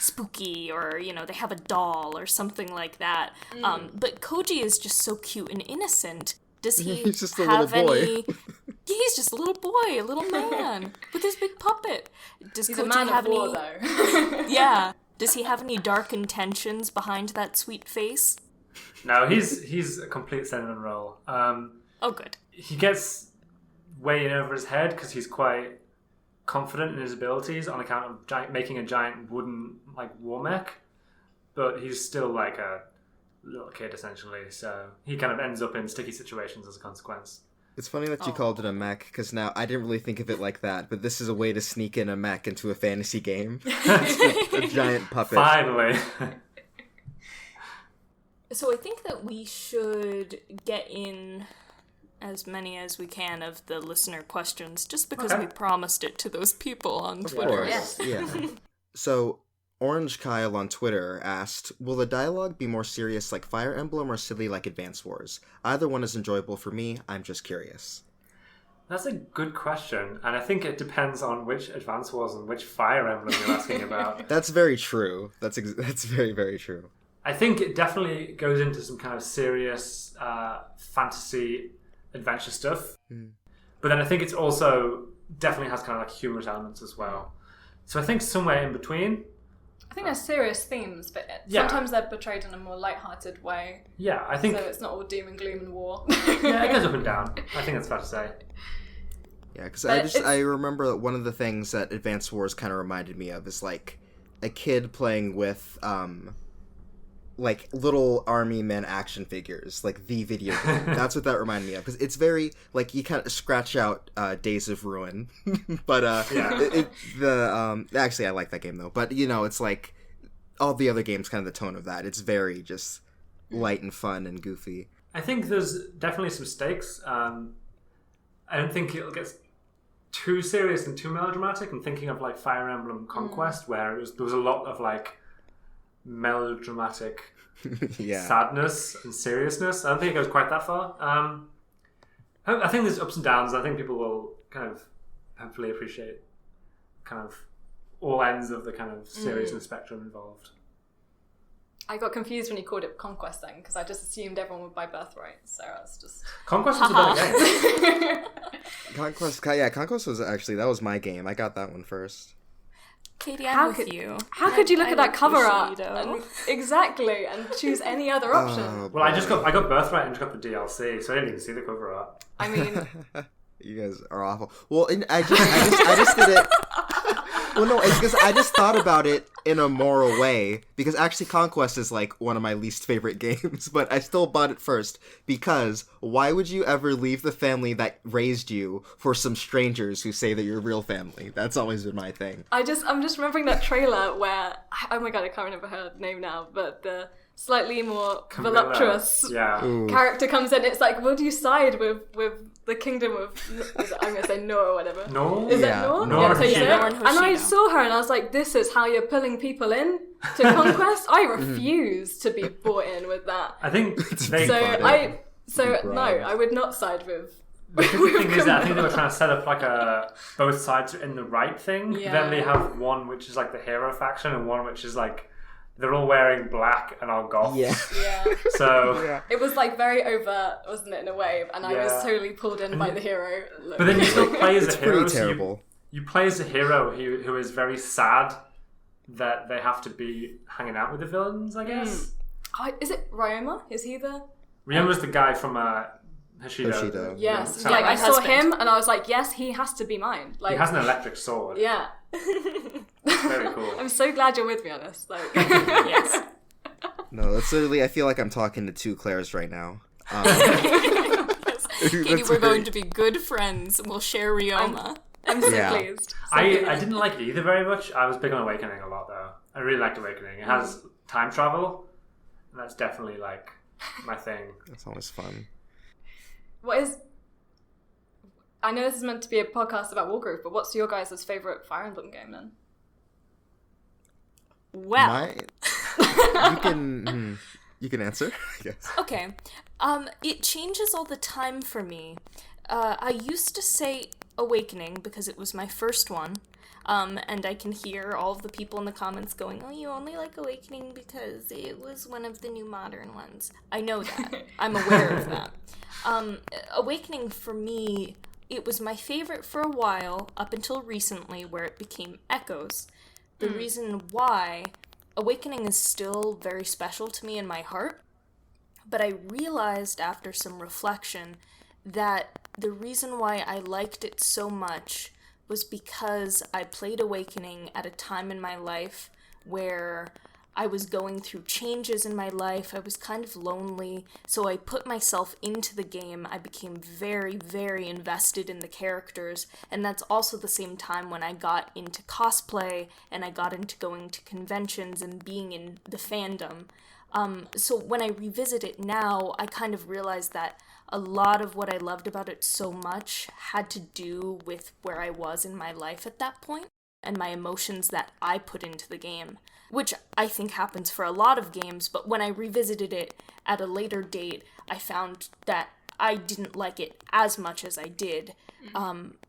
B: spooky, or they have a doll or something like that. But Koji is just so cute and innocent. Does he
A: He's just a
B: have
A: little boy.
B: any? He's just a little boy, a little man with his big puppet. Does
C: he's
B: Koji
C: a man
B: have
C: of war,
B: any?
C: though.
B: Yeah. Does he have any dark intentions behind that sweet face?
D: No, he's a complete cinnamon roll.
B: Oh, good.
D: He gets way in over his head because he's quite confident in his abilities on account of making a giant wooden war mech, but he's still like a little kid essentially, so he kind of ends up in sticky situations as a consequence.
A: It's funny that you called it a mech, because now I didn't really think of it like that, but this is a way to sneak in a mech into a fantasy game. A giant puppet.
D: Finally.
B: So I think that we should get in as many as we can of the listener questions, just because we promised it to those people on
A: Of
B: Twitter.
A: course, yeah. So, Orange Kyle on Twitter asked, will the dialogue be more serious like Fire Emblem or silly like Advance Wars? Either one is enjoyable for me, I'm just curious.
D: That's a good question, and I think it depends on which Advance Wars and which Fire Emblem you're asking about.
A: That's very true. That's very, very true.
D: I think it definitely goes into some kind of serious fantasy adventure stuff. But then I think it's also definitely has kind of like humorous elements as well. So I think somewhere in between.
C: I think there's serious themes, but sometimes they're portrayed in a more light-hearted way.
D: Yeah, I think...
C: So it's not all doom and gloom and war.
D: Yeah, it goes up and down. I think that's fair to say.
A: Yeah, because I remember that one of the things that Advance Wars kind of reminded me of is like a kid playing with like little army men action figures, like the video game. That's what that reminded me of, because it's very like you kind of scratch out Days of Ruin, but actually I like that game though. But it's like all the other games, kind of the tone of that. It's very just light and fun and goofy.
D: I think there's definitely some stakes. I don't think it'll get too serious and too melodramatic. I'm thinking of like Fire Emblem Conquest, where there was a lot of like melodramatic sadness and seriousness. I don't think it goes quite that far. I think there's ups and downs. I think people will kind of hopefully appreciate kind of all ends of the kind of seriousness spectrum involved.
C: I got confused when you called it Conquest then, because I just assumed everyone would buy Birthright, so I was just...
D: Conquest was a better game.
A: Conquest was actually, that was my game. I got that one first.
B: Katie, I'm with you.
C: How could you look at that cover art exactly and choose any other option?
D: Well, I got Birthright and just got the DLC, so I didn't even see the cover art.
C: I mean,
A: you guys are awful. Well, I just did it. Well, no, it's because I just thought about it in a moral way, because actually Conquest is like one of my least favorite games, but I still bought it first, because why would you ever leave the family that raised you for some strangers who say that you're real family? That's always been my thing.
C: I'm just remembering that trailer where, oh my god, I can't remember her name now, but the slightly more voluptuous character comes in. It's like, will you side with the kingdom of, I'm going to say Noor or whatever.
D: Noor?
C: Is that Noor?
D: Noor.
C: And I saw her and I was like, this is how you're pulling people in to Conquest? I refuse to be bought in with that.
D: I think it's very
C: I would not side with...
D: The thing is that I think they were trying to set up like both sides are in the right thing.
C: Yeah.
D: Then they have one which is like the hero faction and one which is like they're all wearing black and are goths.
C: Yeah.
D: So
C: it was like very overt, wasn't it, in a way? And I was totally pulled in by the hero look.
D: But then you still play as a hero.
A: It's pretty terrible.
D: So you play as a hero who is very sad that they have to be hanging out with the villains, I guess.
C: Is it Ryoma? Is he the...
D: Ryoma's the guy from Hoshido.
C: Yes. Like, I saw him and I was like, yes, he has to be mine. Like,
D: he has an electric sword.
C: Yeah.
D: Very cool.
C: I'm so glad you're with me on this. Like,
B: yes.
A: No, that's literally, I feel like I'm talking to two Claires right now.
B: Katie, we're going to be good friends. We'll share Ryoma.
C: I'm so pleased.
D: I didn't like either very much. I was big on Awakening a lot, though. I really liked Awakening. It has time travel, and that's definitely, like, my thing.
A: That's always fun.
C: I know this is meant to be a podcast about Wargroove, but what's your guys' favourite Fire Emblem game, then?
B: Well...
A: You can answer, I guess.
B: Okay. It changes all the time for me. I used to say Awakening because it was my first one. And I can hear all of the people in the comments going, oh, you only like Awakening because it was one of the new modern ones. I know that. I'm aware of that. Awakening, for me, it was my favorite for a while, up until recently, where it became Echoes. The reason why... Awakening is still very special to me in my heart, but I realized after some reflection that the reason why I liked it so much was because I played Awakening at a time in my life where I was going through changes in my life. I was kind of lonely, so I put myself into the game. I became very, very invested in the characters, and that's also the same time when I got into cosplay, and I got into going to conventions and being in the fandom. So when I revisit it now, I kind of realize that a lot of what I loved about it so much had to do with where I was in my life at that point, and my emotions that I put into the game, which I think happens for a lot of games, but when I revisited it at a later date, I found that I didn't like it as much as I did.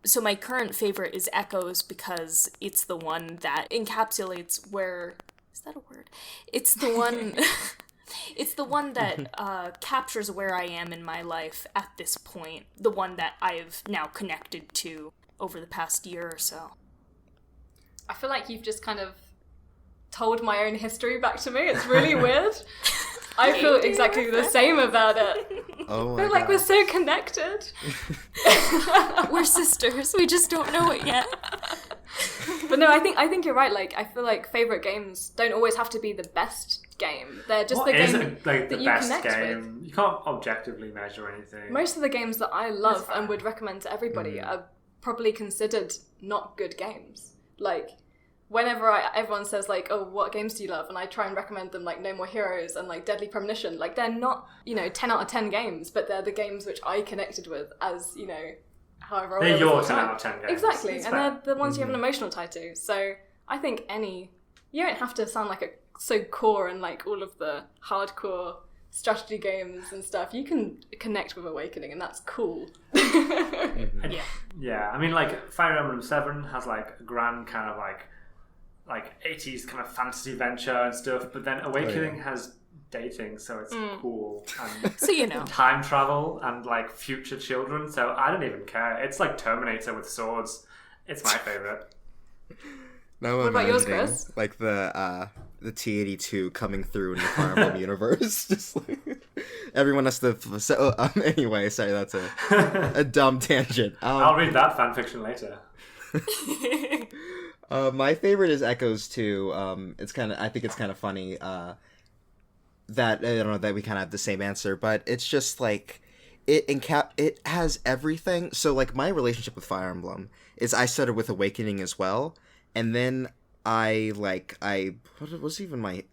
B: So my current favorite is Echoes because it's the one that encapsulates where... Is that a word? It's the one... It's the one that captures where I am in my life at this point, the one that I've now connected to over the past year or so.
C: I feel like you've just kind of told my own history back to me. It's really weird. I feel exactly the same about it.
A: Oh my
C: They're like,
A: God.
C: we're so connected.
B: We're sisters, we just don't know it yet.
C: But no, I think you're right. Like, I feel like favorite games don't always have to be the best game. They're just
D: What
C: the game
D: is like
C: that
D: the
C: you
D: best
C: connect
D: game?
C: with.
D: You can't objectively measure anything.
C: Most of the games that I love
D: fine.
C: and would recommend to everybody are probably considered not good games. Like, whenever everyone says, like, oh, what games do you love? And I try and recommend them, like, No More Heroes and, like, Deadly Premonition. Like, they're not, 10 out of 10 games, but they're the games which I connected with as, however old I
D: They're
C: was
D: your
C: at the
D: 10
C: time.
D: out of 10 games.
C: Exactly,
D: It's
C: and
D: fair.
C: they're the ones you have an emotional tie to. So I think you don't have to sound like so core and, like, all of the hardcore strategy games and stuff. You can connect with Awakening, and that's cool.
B: Yeah.
D: I mean, like, Fire Emblem 7 has, like, a grand kind of, like 80s kind of fantasy venture and stuff, but then Awakening has dating, so it's cool, and
B: So
D: time travel and, like, future children, so I don't even care. It's like Terminator with swords. It's my favourite.
A: Now
C: What
A: I'm
C: about yours,
A: imagining,
C: Chris?
A: like the T-82 coming through in the Fire Emblem universe. Just like, everyone has to. So anyway, sorry, that's a dumb tangent.
D: I'll read that fanfiction later.
A: My favorite is Echoes 2. I think it's kind of funny that I don't know that we kind of have the same answer, but it's just like it has everything. So like my relationship with Fire Emblem is I started with Awakening as well, and then I don't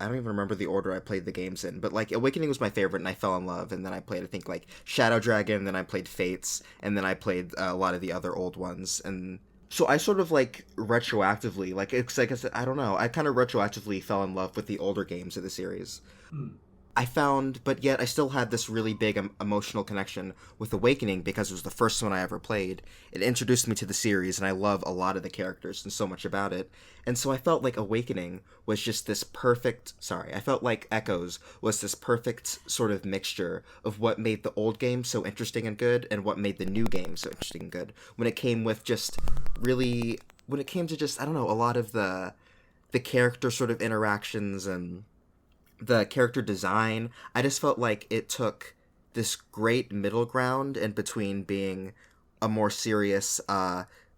A: even remember the order I played the games in, but like Awakening was my favorite and I fell in love, and then I played I think like Shadow Dragon, then I played Fates, and then I played a lot of the other old ones. And so I sort of like retroactively, like it's like I said, I don't know, I kind of retroactively fell in love with the older games of the series. I found, but yet I still had this really big emotional connection with Awakening because it was the first one I ever played. It introduced me to the series, and I love a lot of the characters and so much about it. And so I felt like Awakening was just this I felt like Echoes was this perfect sort of mixture of what made the old game so interesting and good and what made the new game so interesting and good. When it came to just, I don't know, a lot of the character sort of interactions and the character design, I just felt like it took this great middle ground in between being a more serious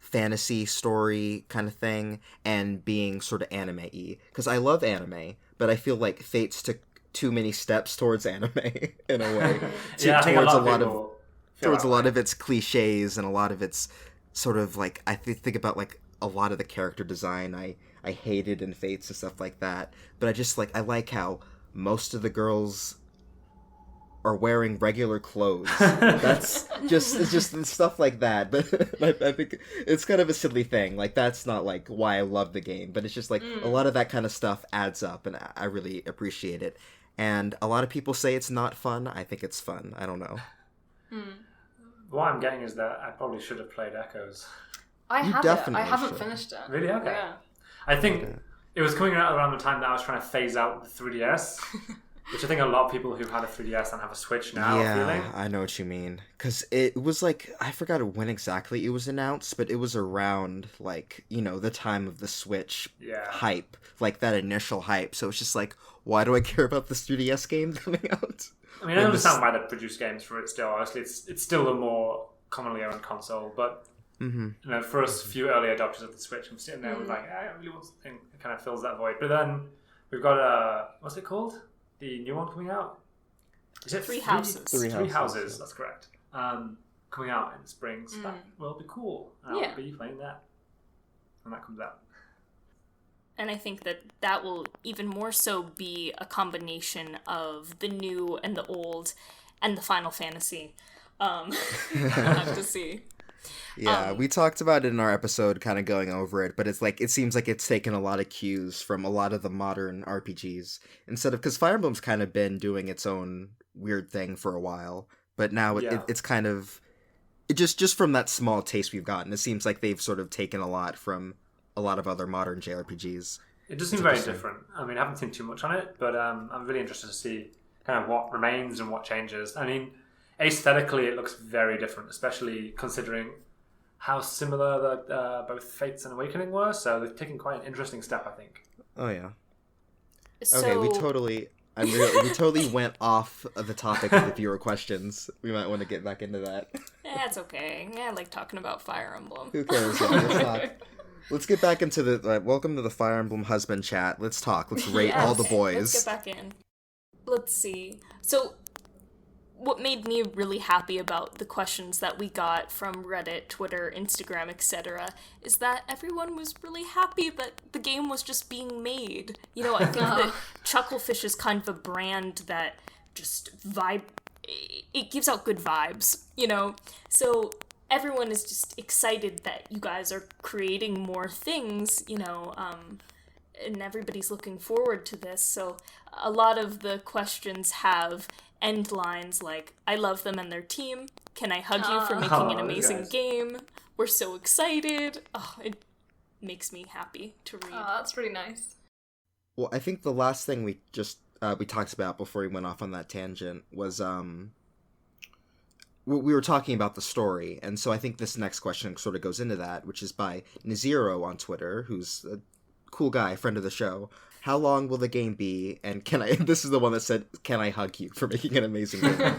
A: fantasy story kind of thing and being sort of anime-y. Because I love anime, but I feel like Fates took too many steps towards anime in a way.
D: Yeah, I think
A: towards
D: a lot
A: of its cliches and a lot of its sort of like I think about like a lot of the character design I hated in Fates and stuff like that. But I like how most of the girls are wearing regular clothes. It's just stuff like that. But I think it's kind of a silly thing. Like that's not like why I love the game, but it's just like a lot of that kind of stuff adds up, and I really appreciate it. And a lot of people say it's not fun. I think it's fun. I don't know.
D: What I'm getting is that I probably should have played Echoes.
C: I haven't
A: should.
C: finished it.
D: Really? Okay.
C: Yeah.
D: I think it was coming out around the time that I was trying to phase out the 3DS, which I think a lot of people who had a 3DS and have a Switch now are feeling.
A: I know what you mean. Because it was like, I forgot when exactly it was announced, but it was around, like, the time of the Switch hype. Like, that initial hype. So it's just like, why do I care about this 3DS game coming out?
D: I mean, I understand why they produce games for it still. Honestly, it's still a more commonly owned console, but for us few early adopters of the Switch, I'm sitting there with like, I really want something that kind of fills that void. But then we've got what's it called? The new one coming out? Is it
B: Three Houses?
D: Three Houses, that's correct. Coming out in the spring, so that will be cool. And I'll be playing that when that comes out.
B: And I think that will even more so be a combination of the new and the old and the Final Fantasy. We'll have to see.
A: Yeah, we talked about it in our episode, kind of going over it, but it's like, it seems like it's taken a lot of cues from a lot of the modern RPGs, because Fire Emblem's kind of been doing its own weird thing for a while, but now it's kind of, just from that small taste we've gotten, it seems like they've sort of taken a lot from a lot of other modern JRPGs.
D: It does seem very different. I mean, I haven't seen too much on it, but I'm really interested to see kind of what remains and what changes. I mean, aesthetically, it looks very different, especially considering how similar both Fates and Awakening were. So they've taken quite an interesting step, I think.
A: Oh yeah.
B: So...
A: Okay, we totally went off of the topic of the viewer questions. We might want to get back into that.
B: That's okay. Yeah, I like talking about Fire Emblem.
A: Who cares? Yeah, let's talk. Let's get back into the welcome to the Fire Emblem husband chat. Let's talk. Let's rate all the boys.
B: Let's get back in. Let's see. So, what made me really happy about the questions that we got from Reddit, Twitter, Instagram, etc., is that everyone was really happy that the game was just being made. You know, I think that Chucklefish is kind of a brand that just it gives out good vibes, you know? So everyone is just excited that you guys are creating more things, you know, and everybody's looking forward to this. So a lot of the questions have end lines like, I love them and their team. Can I hug you for making an amazing game? We're so excited. Oh, it makes me happy to read.
C: Oh, that's really nice.
A: Well, I think the last thing we talked about before we went off on that tangent was we were talking about the story, and so I think this next question sort of goes into that, which is by Naziro on Twitter, who's a cool guy, friend of the show. How long will the game be? And can I? This is the one that said, "Can I hug you for making an amazing game?"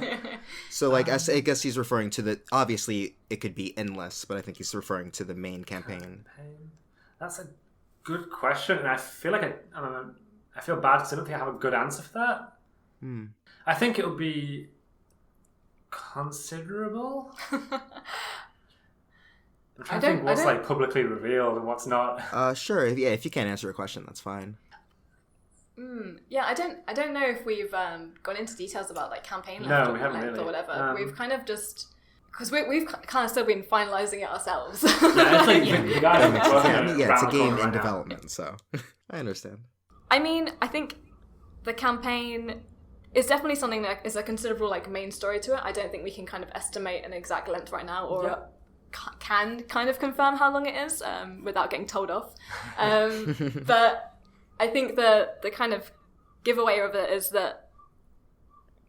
A: So, like, I guess he's referring to the. Obviously, it could be endless, but I think he's referring to the main campaign.
D: That's a good question, and I feel like I feel bad because I don't think I have a good answer for that. I think it would be considerable. I'm trying to think what's like publicly revealed and what's not.
A: Sure. Yeah, if you can't answer a question, that's fine.
C: Yeah, I don't know if we've gone into details about like campaign
D: length
C: or whatever. We've kind of just because we've kind of still been finalizing it ourselves.
D: Yeah, it's like you guys
A: it's a game in development, so I understand.
C: I mean, I think the campaign is definitely something that is a considerable like main story to it. I don't think we can kind of estimate an exact length right now, or can kind of confirm how long it is without getting told off. But I think the kind of giveaway of it is that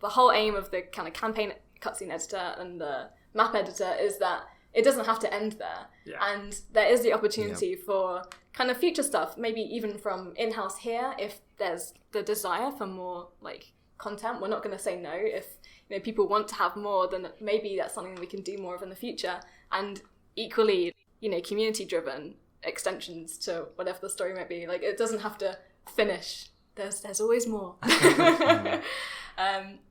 C: the whole aim of the kind of campaign cutscene editor and the map editor is that it doesn't have to end there. Yeah. And there is the opportunity for kind of future stuff, maybe even from in-house here, if there's the desire for more like content. We're not going to say no. If people want to have more, then maybe that's something we can do more of in the future. And equally, community-driven extensions to whatever the story might be. Like, it doesn't have to finish. There's always more.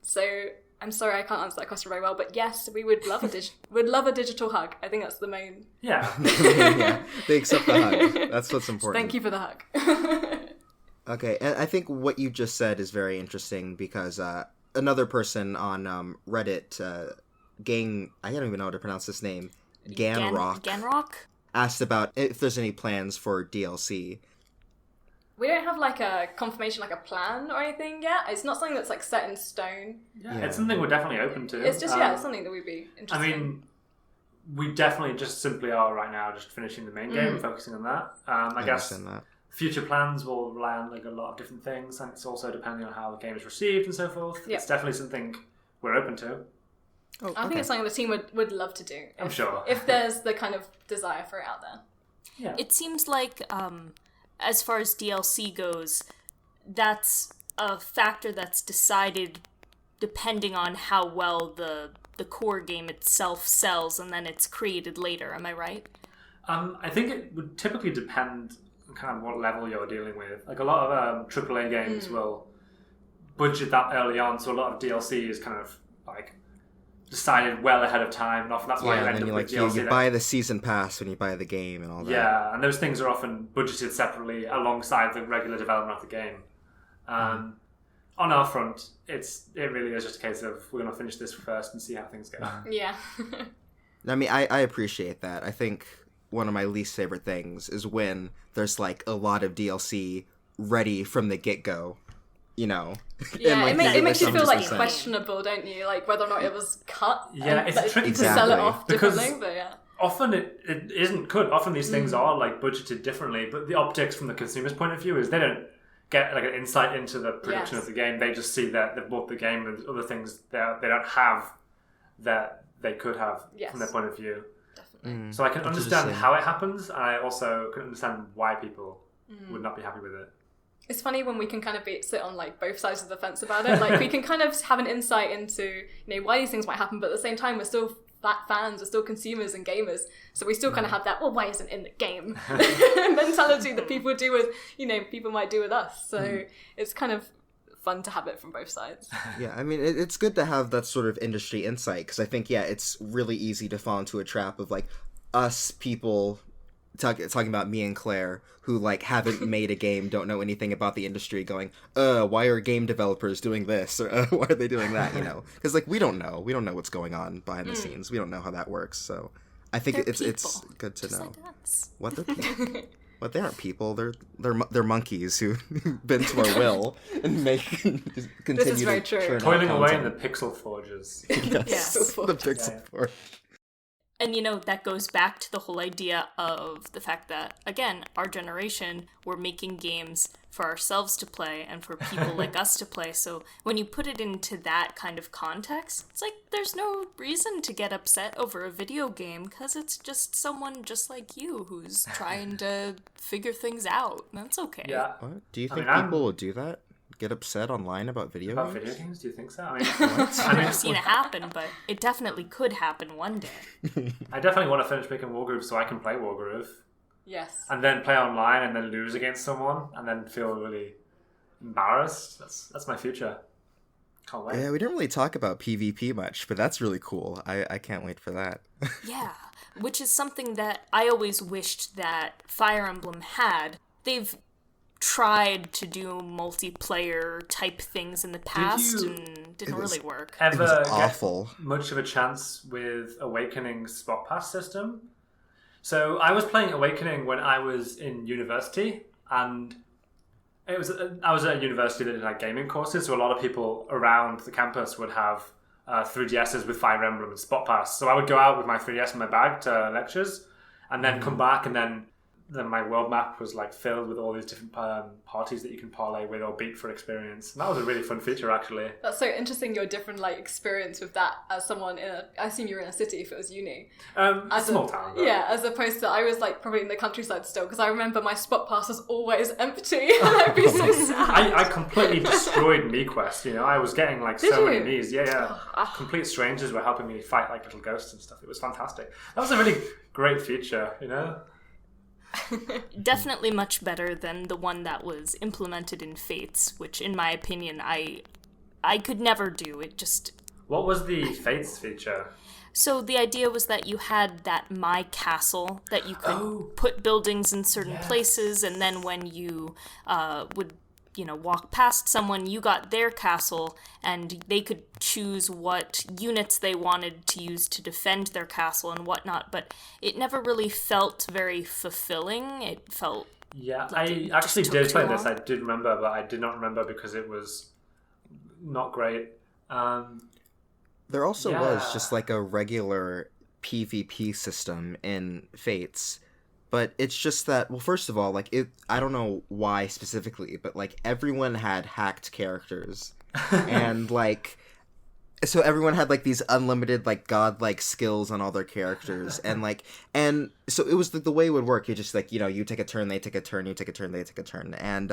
C: So I'm sorry I can't answer that question very well, but yes, we would love a digital hug. I think that's the main.
D: Yeah.
A: They accept the hug. That's what's important.
C: Thank you for the hug.
A: Okay, and I think what you just said is very interesting because another person on Reddit, I don't even know how to pronounce this name, Ganrock, asked about if there's any plans for DLC.
C: We don't have like a confirmation, like a plan or anything yet. It's not something that's like set in stone.
D: Yeah. It's something we're definitely open to.
C: It's just it's something that we'd be interested in.
D: I mean, we definitely just simply are right now just finishing the main game and focusing on that. I guess that. Future plans will rely on like a lot of different things, and it's also depending on how the game is received and so forth. Yep. It's definitely something we're open to.
C: I think it's something the team would love to do.
D: I'm sure.
C: If there's the kind of desire for it out there.
B: Yeah. It seems like, as far as DLC goes, that's a factor that's decided depending on how well the core game itself sells, and then it's created later. Am I right?
D: I think it would typically depend on kind of what level you're dealing with. Like a lot of AAA games will budget that early on, so a lot of DLC is kind of like decided well ahead of time, and often that's why you end up with DLC.
A: You buy the season pass when you buy the game and all that.
D: Yeah, and those things are often budgeted separately alongside the regular development of the game. On our front, it really is just a case of we're going to finish this first and see how things go.
C: Yeah.
A: I mean, I appreciate that. I think one of my least favorite things is when there's like a lot of DLC ready from the get-go. Yeah,
C: and, like, it makes you feel like questionable, don't you? Like whether or not it was cut.
D: Yeah, it's tricky
C: to sell it off differently. But
D: often it isn't good. Often these things are like budgeted differently, but the optics from the consumer's point of view is they don't get like an insight into the production of the game. They just see that they've bought the game and other things they don't have that they could have from their point of view. Definitely. So I can understand how it happens, and I also can understand why people would not be happy with it.
C: It's funny when we can kind of sit on like both sides of the fence about it. Like we can kind of have an insight into why these things might happen, but at the same time we're still fans, we're still consumers and gamers. So we still kind of have that, well, why isn't it in the game mentality that people do with, people might do with us. So it's kind of fun to have it from both sides.
A: Yeah, I mean, it's good to have that sort of industry insight, because I think, it's really easy to fall into a trap of, like, us people talking about me and Claire, who, like, haven't made a game, don't know anything about the industry, going, why are game developers doing this, or why are they doing that, Because, like, we don't know what's going on behind the scenes. We don't know how that works, so I think it's good to know.
B: Like us.
A: What they're people. But they aren't people. They're monkeys who bend to our will and continue
C: This is very true.
A: churn out
D: Toiling away in
A: content.
D: the pixel forges.
A: Yes, the pixel forge.
B: And that goes back to the whole idea of the fact that, again, our generation, we're making games for ourselves to play and for people like us to play. So when you put it into that kind of context, it's like there's no reason to get upset over a video game, because it's just someone just like you who's trying to figure things out. That's okay.
D: Yeah.
A: What? Do you think
D: I'm-
A: people will do that? Get upset online about video
D: About
A: games?
D: video games? Do you think so?
B: I've never seen it happen, but it definitely could happen one day.
D: I definitely want to finish making Wargroove so I can play Wargroove.
C: Yes.
D: And then play online and then lose against someone and then feel really embarrassed. That's my future. Can't wait.
A: Yeah, we didn't really talk about PvP much, but that's really cool. I can't wait for that.
B: Yeah, which is something that I always wished that Fire Emblem had. They've tried to do multiplayer type things in the past
D: you-
B: and didn't really work.
A: It was
D: Ever get
A: awful.
D: much of a chance with Awakening's spot pass system? So I was playing Awakening when I was in university, and I was at a university that did like gaming courses, so a lot of people around the campus would have 3DSs with Fire Emblem and Spot Pass. So I would go out with my 3DS in my bag to lectures, and then come back, and then my world map was like filled with all these different parties that you can parlay with or beat for experience. And that was a really fun feature, actually.
C: That's so interesting, your different experience with that as someone I assume you were in a city if it was uni.
D: As small town. But...
C: Yeah, as opposed to, I was probably in the countryside still, because I remember my spot pass was always empty, and I'd be so sad.
D: I completely destroyed MeQuest, I was getting so many
C: you?
D: Me's. Yeah. Complete strangers were helping me fight like little ghosts and stuff. It was fantastic. That was a really great feature,
B: Definitely much better than the one that was implemented in Fates, which in my opinion I could never do. It just...
D: What was the Fates feature?
B: So the idea was that you had that My Castle, that you could put buildings in certain places, and then when you would walk past someone, you got their castle, and they could choose what units they wanted to use to defend their castle and whatnot, but it never really felt very fulfilling. It felt...
D: Yeah,
B: like
D: I
B: it
D: actually
B: just took
D: did play
B: too
D: this.
B: long.
D: I did remember, but I did not remember because it was not great.
A: There also was
D: Yeah.
A: just like a regular PvP system in Fates, but it's just that, well, first of all, I don't know why specifically, but everyone had hacked characters, and so everyone had these unlimited godlike skills on all their characters, and so it was the way it would work. You just you take a turn, they take a turn, you take a turn, they take a turn, and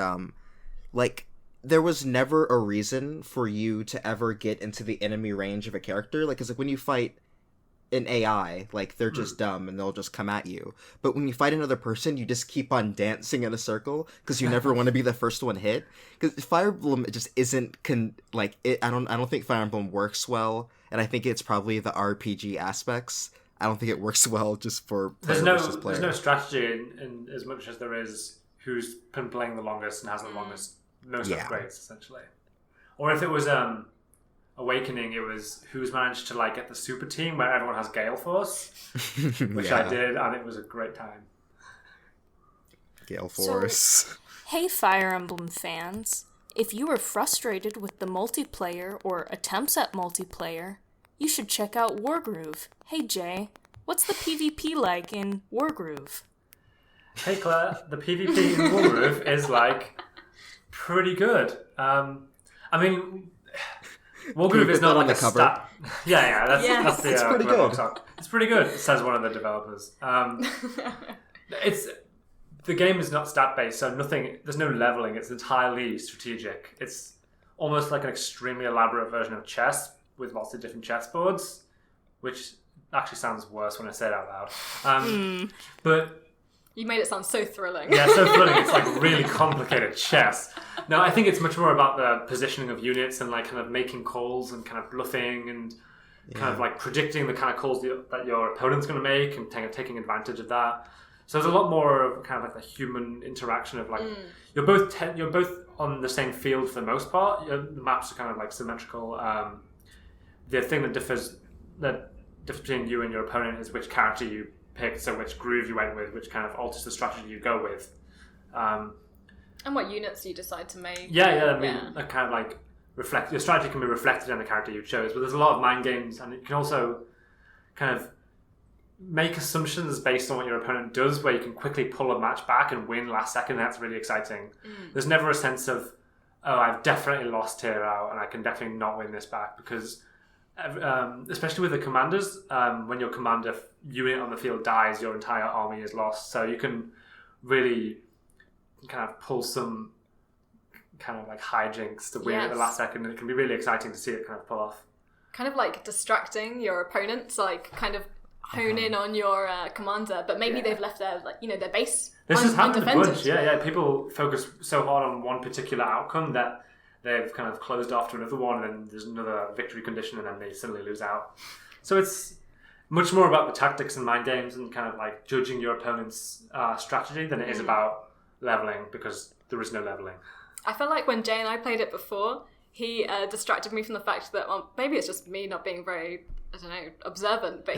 A: there was never a reason for you to ever get into the enemy range of a character, because when you fight an AI, they're just dumb and they'll just come at you. But when you fight another person, you just keep on dancing in a circle because you never want to be the first one hit. Because Fire Emblem just isn't I don't think Fire Emblem works well, and I think it's probably the RPG aspects. I don't think it works well just for player versus player.
D: There's no strategy in as much as there is who's been playing the longest and has the most upgrades, essentially. Or if it was Awakening, it was who's managed to get the super team where everyone has Gale Force, which I did, and it was a great time.
A: Gale Force.
B: Hey Fire Emblem fans, if you were frustrated with the multiplayer or attempts at multiplayer, you should check out Wargroove. Hey Jay, what's the PvP like in Wargroove?
D: Hey Claire, the PvP in Wargroove is pretty good. Wargroove is not
A: on the
D: a
A: cover?
D: stat. Yeah, that's the
A: It's pretty
D: red
A: good.
D: box art. It's pretty good, says one of the developers. The game is not stat based, so there's no leveling. It's entirely strategic. It's almost like an extremely elaborate version of chess with lots of different chess boards, which actually sounds worse when I say it out loud. But
C: You made it sound so thrilling.
D: yeah, so thrilling. It's like really complicated chess. No, I think it's much more about the positioning of units and like kind of making calls and kind of bluffing and kind of like predicting the kind of calls that your opponent's going to make and taking advantage of that. So there's a lot more of kind of like the human interaction of like you're both on the same field for the most part. The maps are kind of like symmetrical. The thing that differs between you and your opponent is which character you picked, so which groove you went with, which kind of alters the strategy you go with.
C: And what units you decide to make.
D: I mean, that kind of like reflect your strategy can be reflected in the character you chose, but there's a lot of mind games, and you can also kind of make assumptions based on what your opponent does, where you can quickly pull a match back and win last second. That's really exciting. There's never a sense of, oh, I've definitely lost here out and I can definitely not win this back, because especially with the commanders, when your commander unit on the field dies, your entire army is lost. So you can really kind of pull some kind of like hijinks to win at the last second, and it can be really exciting to see it kind of pull off.
C: Kind of like distracting your opponents, like kind of hone in on your commander, but maybe they've left their their base.
D: This has happened a bunch. Yeah. People focus so hard on one particular outcome that they've kind of closed off to another one, and then there's another victory condition, and then they suddenly lose out. So it's much more about the tactics and mind games and kind of like judging your opponent's strategy than it is about leveling, because there is no leveling.
C: I felt like when Jay and I played it before, he distracted me from the fact that, well, maybe it's just me not being very, I don't know, observant, but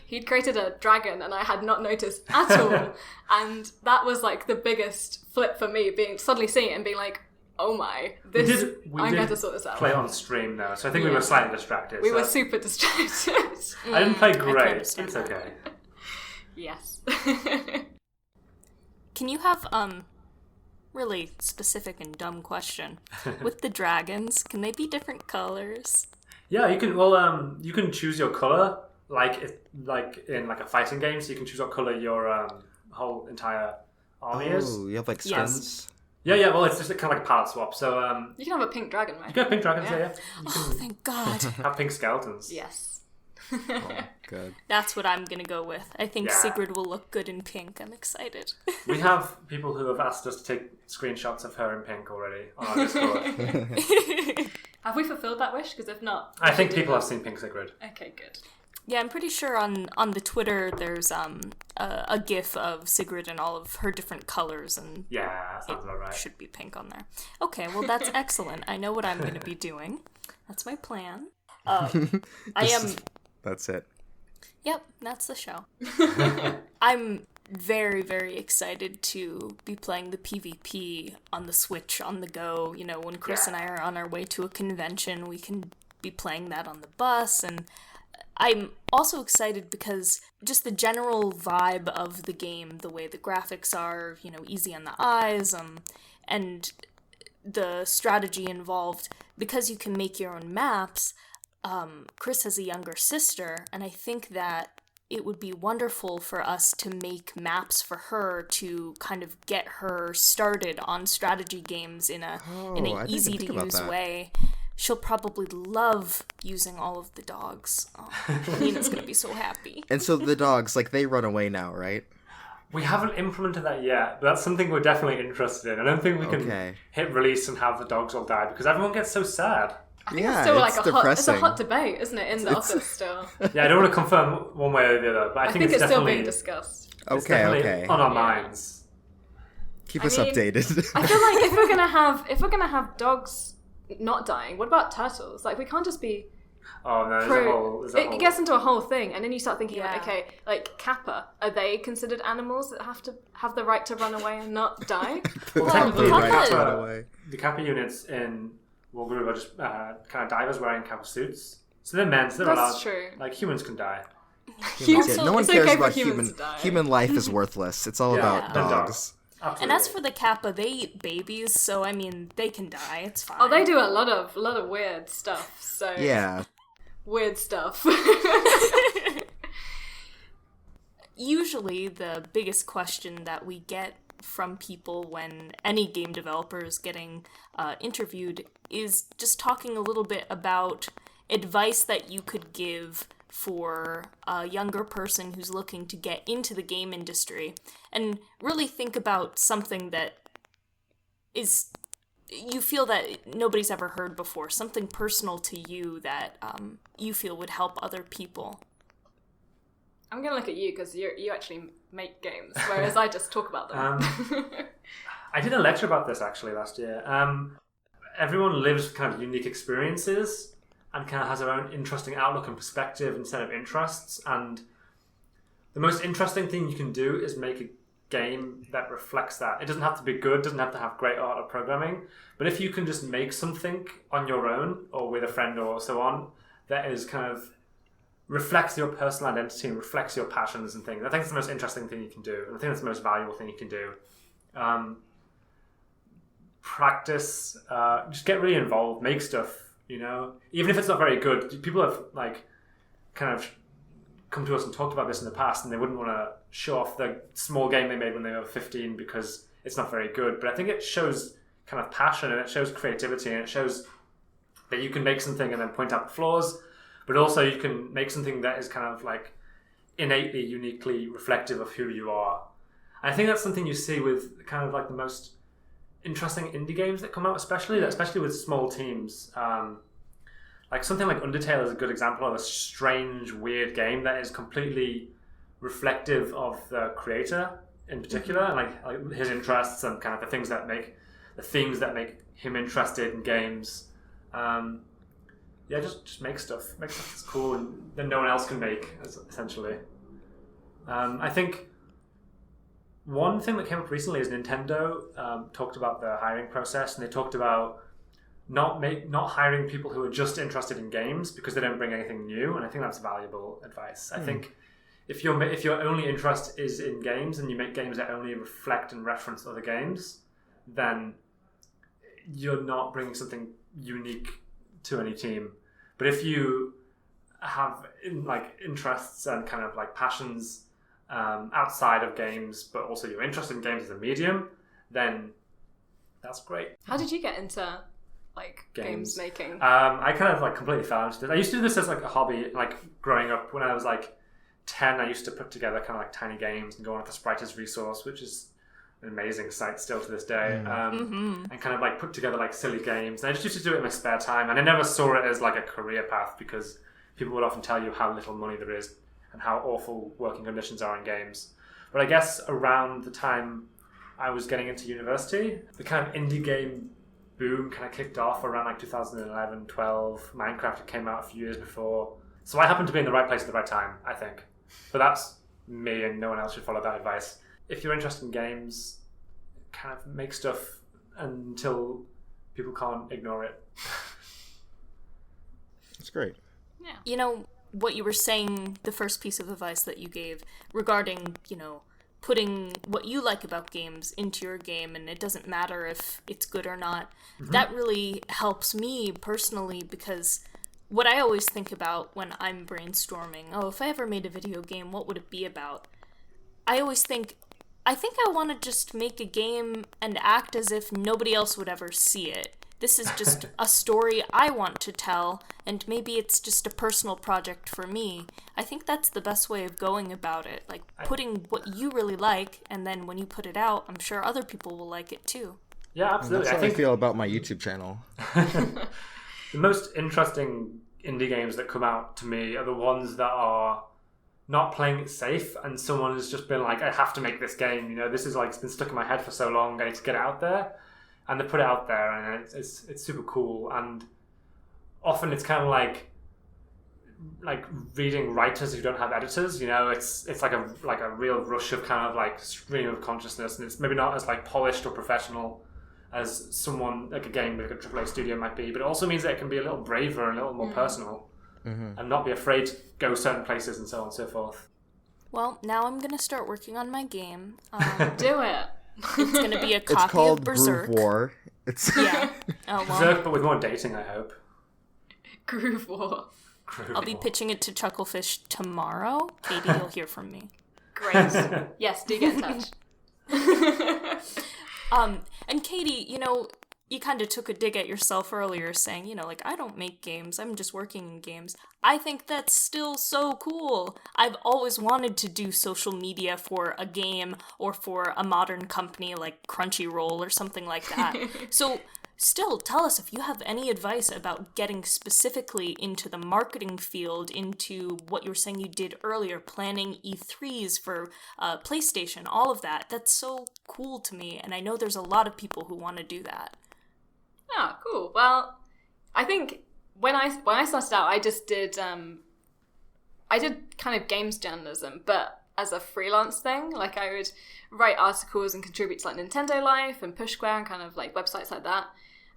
C: he'd created a dragon and I had not noticed at all. And that was like the biggest flip for me, being suddenly seeing it and being like, oh my, I'm going to sort this out.
D: Play on stream though, so I think we were slightly distracted.
C: We were super distracted.
D: I didn't play great, it's okay.
C: Yes.
B: Can you have, really specific and dumb question. With the dragons, can they be different colors?
D: Yeah, you can. Well, you can choose your color, like in like a fighting game. So you can choose what color your whole entire army is.
A: Oh, you have like skins.
D: Yeah. Well, it's just kind of like a palette swap. So
C: you can have a pink dragon, right?
D: You can have pink dragons. Yeah. You
B: Oh, thank God.
D: have pink skeletons.
C: Yes.
A: Oh, good.
B: That's what I'm gonna go with. I think Sigrid will look good in pink. I'm excited.
D: We have people who have asked us to take screenshots of her in pink already on our Discord.
C: Have we fulfilled that wish? Because if not...
D: I think people have seen Pink Sigrid.
C: Okay, good.
B: Yeah, I'm pretty sure on the Twitter there's a GIF of Sigrid and all of her different colors, and
D: yeah, sounds about right.
B: Should be pink on there. Okay, well that's excellent. I know what I'm going to be doing. That's my plan.
A: That's it.
B: Yep, that's the show. I'm very, very excited to be playing the PvP on the Switch on the go. You know, when Chris and I are on our way to a convention, we can be playing that on the bus. And I'm also excited because just the general vibe of the game, the way the graphics are, you know, easy on the eyes, and the strategy involved, because you can make your own maps. Chris has a younger sister, and I think that it would be wonderful for us to make maps for her to kind of get her started on strategy games in a easy to use way. She'll probably love using all of the dogs. Oh, Nina's gonna be so happy.
A: And so the dogs, like, they run away now, right?
D: We haven't implemented that yet, but that's something we're definitely interested in. I don't think we can hit release and have the dogs all die, because everyone gets so sad.
C: I think it's still like it's a hot debate, isn't it, in the office still?
D: Yeah, I don't want to confirm one way or the other, but I think it's
C: still being discussed.
A: Okay.
D: On our minds.
A: Keep us updated.
C: I feel like if we're gonna have dogs not dying, what about turtles? Like, we can't just be.
D: Oh no,
C: it gets into a whole thing, and then you start thinking, like, okay, like Kappa, are they considered animals that have to have the right to run away and not die?
D: The Kappa units in Wargroove are just kind of divers wearing Kappa suits. So they're men, so they're allowed.
C: That's true.
D: Like, humans can die.
A: No one cares about human life is worthless. It's all about dogs.
D: Absolutely.
B: And as for the Kappa, they eat babies, so I mean, they can die. It's fine.
C: Oh, they do a lot of weird stuff. So
A: yeah,
C: weird stuff.
B: Usually, the biggest question that we get from people when any game developer is getting interviewed is just talking a little bit about advice that you could give for a younger person who's looking to get into the game industry and really think about something that is, you feel that nobody's ever heard before, something personal to you that you feel would help other people?
C: I'm going to look at you because you actually make games, whereas I just talk about them.
D: I did a lecture about this actually last year. Everyone lives kind of unique experiences and kind of has their own interesting outlook and perspective and set of interests. And the most interesting thing you can do is make a game that reflects that. It doesn't have to be good, doesn't have to have great art or programming, but if you can just make something on your own or with a friend or so on that is kind of reflects your personal identity and reflects your passions and things, I think it's the most interesting thing you can do. And I think it's the most valuable thing you can do. Practice, just get really involved, make stuff, even if it's not very good. People have like kind of come to us and talked about this in the past, and they wouldn't want to show off the small game they made when they were 15 because it's not very good. But I think it shows kind of passion, and it shows creativity, and it shows that you can make something and then point out the flaws, but also you can make something that is kind of like innately, uniquely reflective of who you are. And I think that's something you see with kind of like the most interesting indie games that come out, especially with small teams. Like something like Undertale is a good example of a strange, weird game that is completely reflective of the creator in particular, and like his interests and kind of the themes that make him interested in games. Just make stuff that's cool and that no one else can make, essentially. I think one thing that came up recently is Nintendo talked about the hiring process, and they talked about not hiring people who are just interested in games because they don't bring anything new, and I think that's valuable advice. I think if your only interest is in games and you make games that only reflect and reference other games, then you're not bringing something unique to any team. But if you have interests and kind of like passions outside of games, but also you're interested in games as a medium, then that's great.
C: How did you get into games making?
D: I kind of completely fell into this. I used to do this as a hobby, growing up. When I was 10, I used to put together kind of tiny games and go on the Spriters resource, which is an amazing site still to this day, and kind of put together silly games. And I just used to do it in my spare time, and I never saw it as a career path because people would often tell you how little money there is and how awful working conditions are in games. But I guess around the time I was getting into university, the kind of indie game boom kind of kicked off around 2011, 12. Minecraft came out a few years before. So I happened to be in the right place at the right time, I think. But that's me, and no one else should follow that advice. If you're interested in games, kind of make stuff until people can't ignore it.
A: That's great.
B: Yeah. What you were saying, the first piece of advice that you gave regarding, putting what you like about games into your game, and it doesn't matter if it's good or not, that really helps me personally, because what I always think about when I'm brainstorming, if I ever made a video game, what would it be about? I always think I want to just make a game and act as if nobody else would ever see it. This is just a story I want to tell, and maybe it's just a personal project for me. I think that's the best way of going about it, putting what you really like, and then when you put it out, I'm sure other people will like it too.
D: Yeah, absolutely.
A: That's how I feel about my YouTube channel.
D: The most interesting indie games that come out to me are the ones that are not playing it safe, and someone has just been I have to make this game. This is it's been stuck in my head for so long. I need to get it out there. And they put it out there, and it's super cool. And often it's kind of like reading writers who don't have editors. It's like a real rush of kind of stream of consciousness, and it's maybe not as polished or professional as someone a game with a AAA studio might be. But it also means that it can be a little braver and a little more personal, and not be afraid to go certain places and so on and so forth.
B: Well, now I'm gonna start working on my game.
C: Do it.
B: It's going to be a copy of Berserk.
A: Groove War.
B: Yeah. Oh, well.
D: Berserk, but with more dating, I hope.
C: Groove War.
B: I'll be pitching it to Chucklefish tomorrow. Maybe you'll hear from me.
C: Great. Yes, do get in touch.
B: And Katie, you kind of took a dig at yourself earlier saying, you know, like, I don't make games, I'm just working in games. I think that's still so cool. I've always wanted to do social media for a game or for a modern company like Crunchyroll or something like that. So still, tell us if you have any advice about getting specifically into the marketing field, into what you were saying you did earlier, planning E3s for PlayStation, all of that. That's so cool to me, and I know there's a lot of people who want to do that.
C: Oh, cool. Well, I think when I started out, I just did I did kind of games journalism, but as a freelance thing. Like, I would write articles and contribute to like Nintendo Life and Push Square and kind of like websites like that.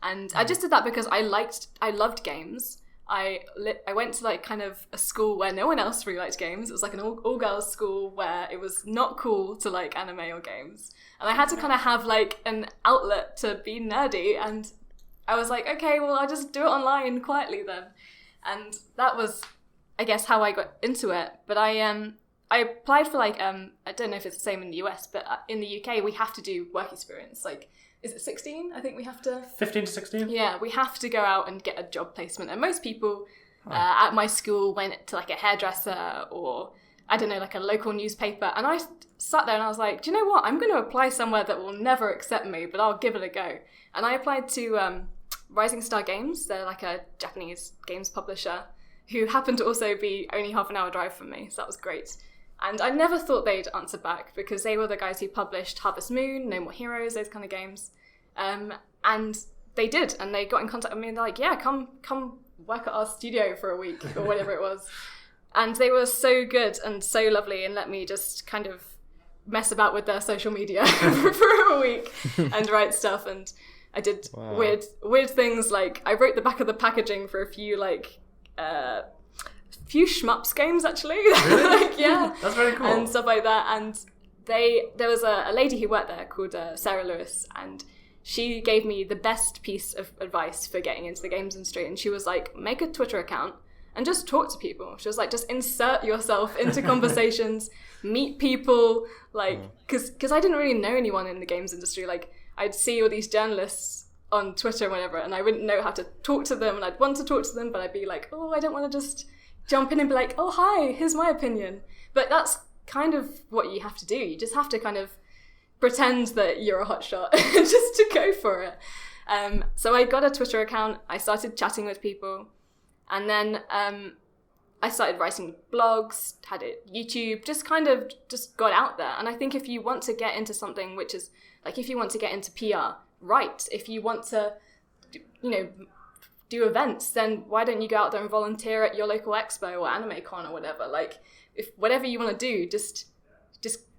C: And I just did that because I loved games. I went to like kind of a school where no one else really liked games. It was like an all girls school where it was not cool to like anime or games. And I had to kind of have like an outlet to be nerdy, and I was like, okay, well, I'll just do it online quietly then. And that was, I guess, how I got into it. But I applied for like, I don't know if it's the same in the US, but in the UK, we have to do work experience. Like, is it 16? I think we have to...
D: 15 to 16?
C: Yeah, we have to go out and get a job placement. And most people at my school went to like a hairdresser or, I don't know, like a local newspaper. And I sat there and I was like, do you know what? I'm going to apply somewhere that will never accept me, but I'll give it a go. And I applied to Rising Star Games. They're like a Japanese games publisher who happened to also be only half an hour drive from me. So that was great. And I never thought they'd answer back because they were the guys who published Harvest Moon, No More Heroes, those kind of games. And they did, and they got in contact with me and they're like, yeah, come work at our studio for a week or whatever it was. And they were so good and so lovely and let me just kind of mess about with their social media for a week and write stuff. And I did weird things, like I wrote the back of the packaging for a few like few shmups games actually.
D: Really?
C: Like, yeah,
D: that's very cool
C: and stuff like that. And there was a lady who worked there called Sarah Lewis, and she gave me the best piece of advice for getting into the games industry. And she was like, make a Twitter account and just talk to people. She was like, just insert yourself into conversations, meet people, like, because I didn't really know anyone in the games industry. Like, I'd see all these journalists on Twitter and whatever, and I wouldn't know how to talk to them, and I'd want to talk to them, but I'd be like, oh, I don't want to just jump in and be like, oh, hi, here's my opinion. But that's kind of what you have to do. You just have to kind of pretend that you're a hotshot just to go for it. So I got a Twitter account, I started chatting with people, and then I started writing blogs, had it YouTube, just kind of just got out there. And I think if you want to get into something, which is like, if you want to get into PR, write. If you want to, you know, do events, then why don't you go out there and volunteer at your local expo or anime con or whatever? Like, if whatever you want to do, just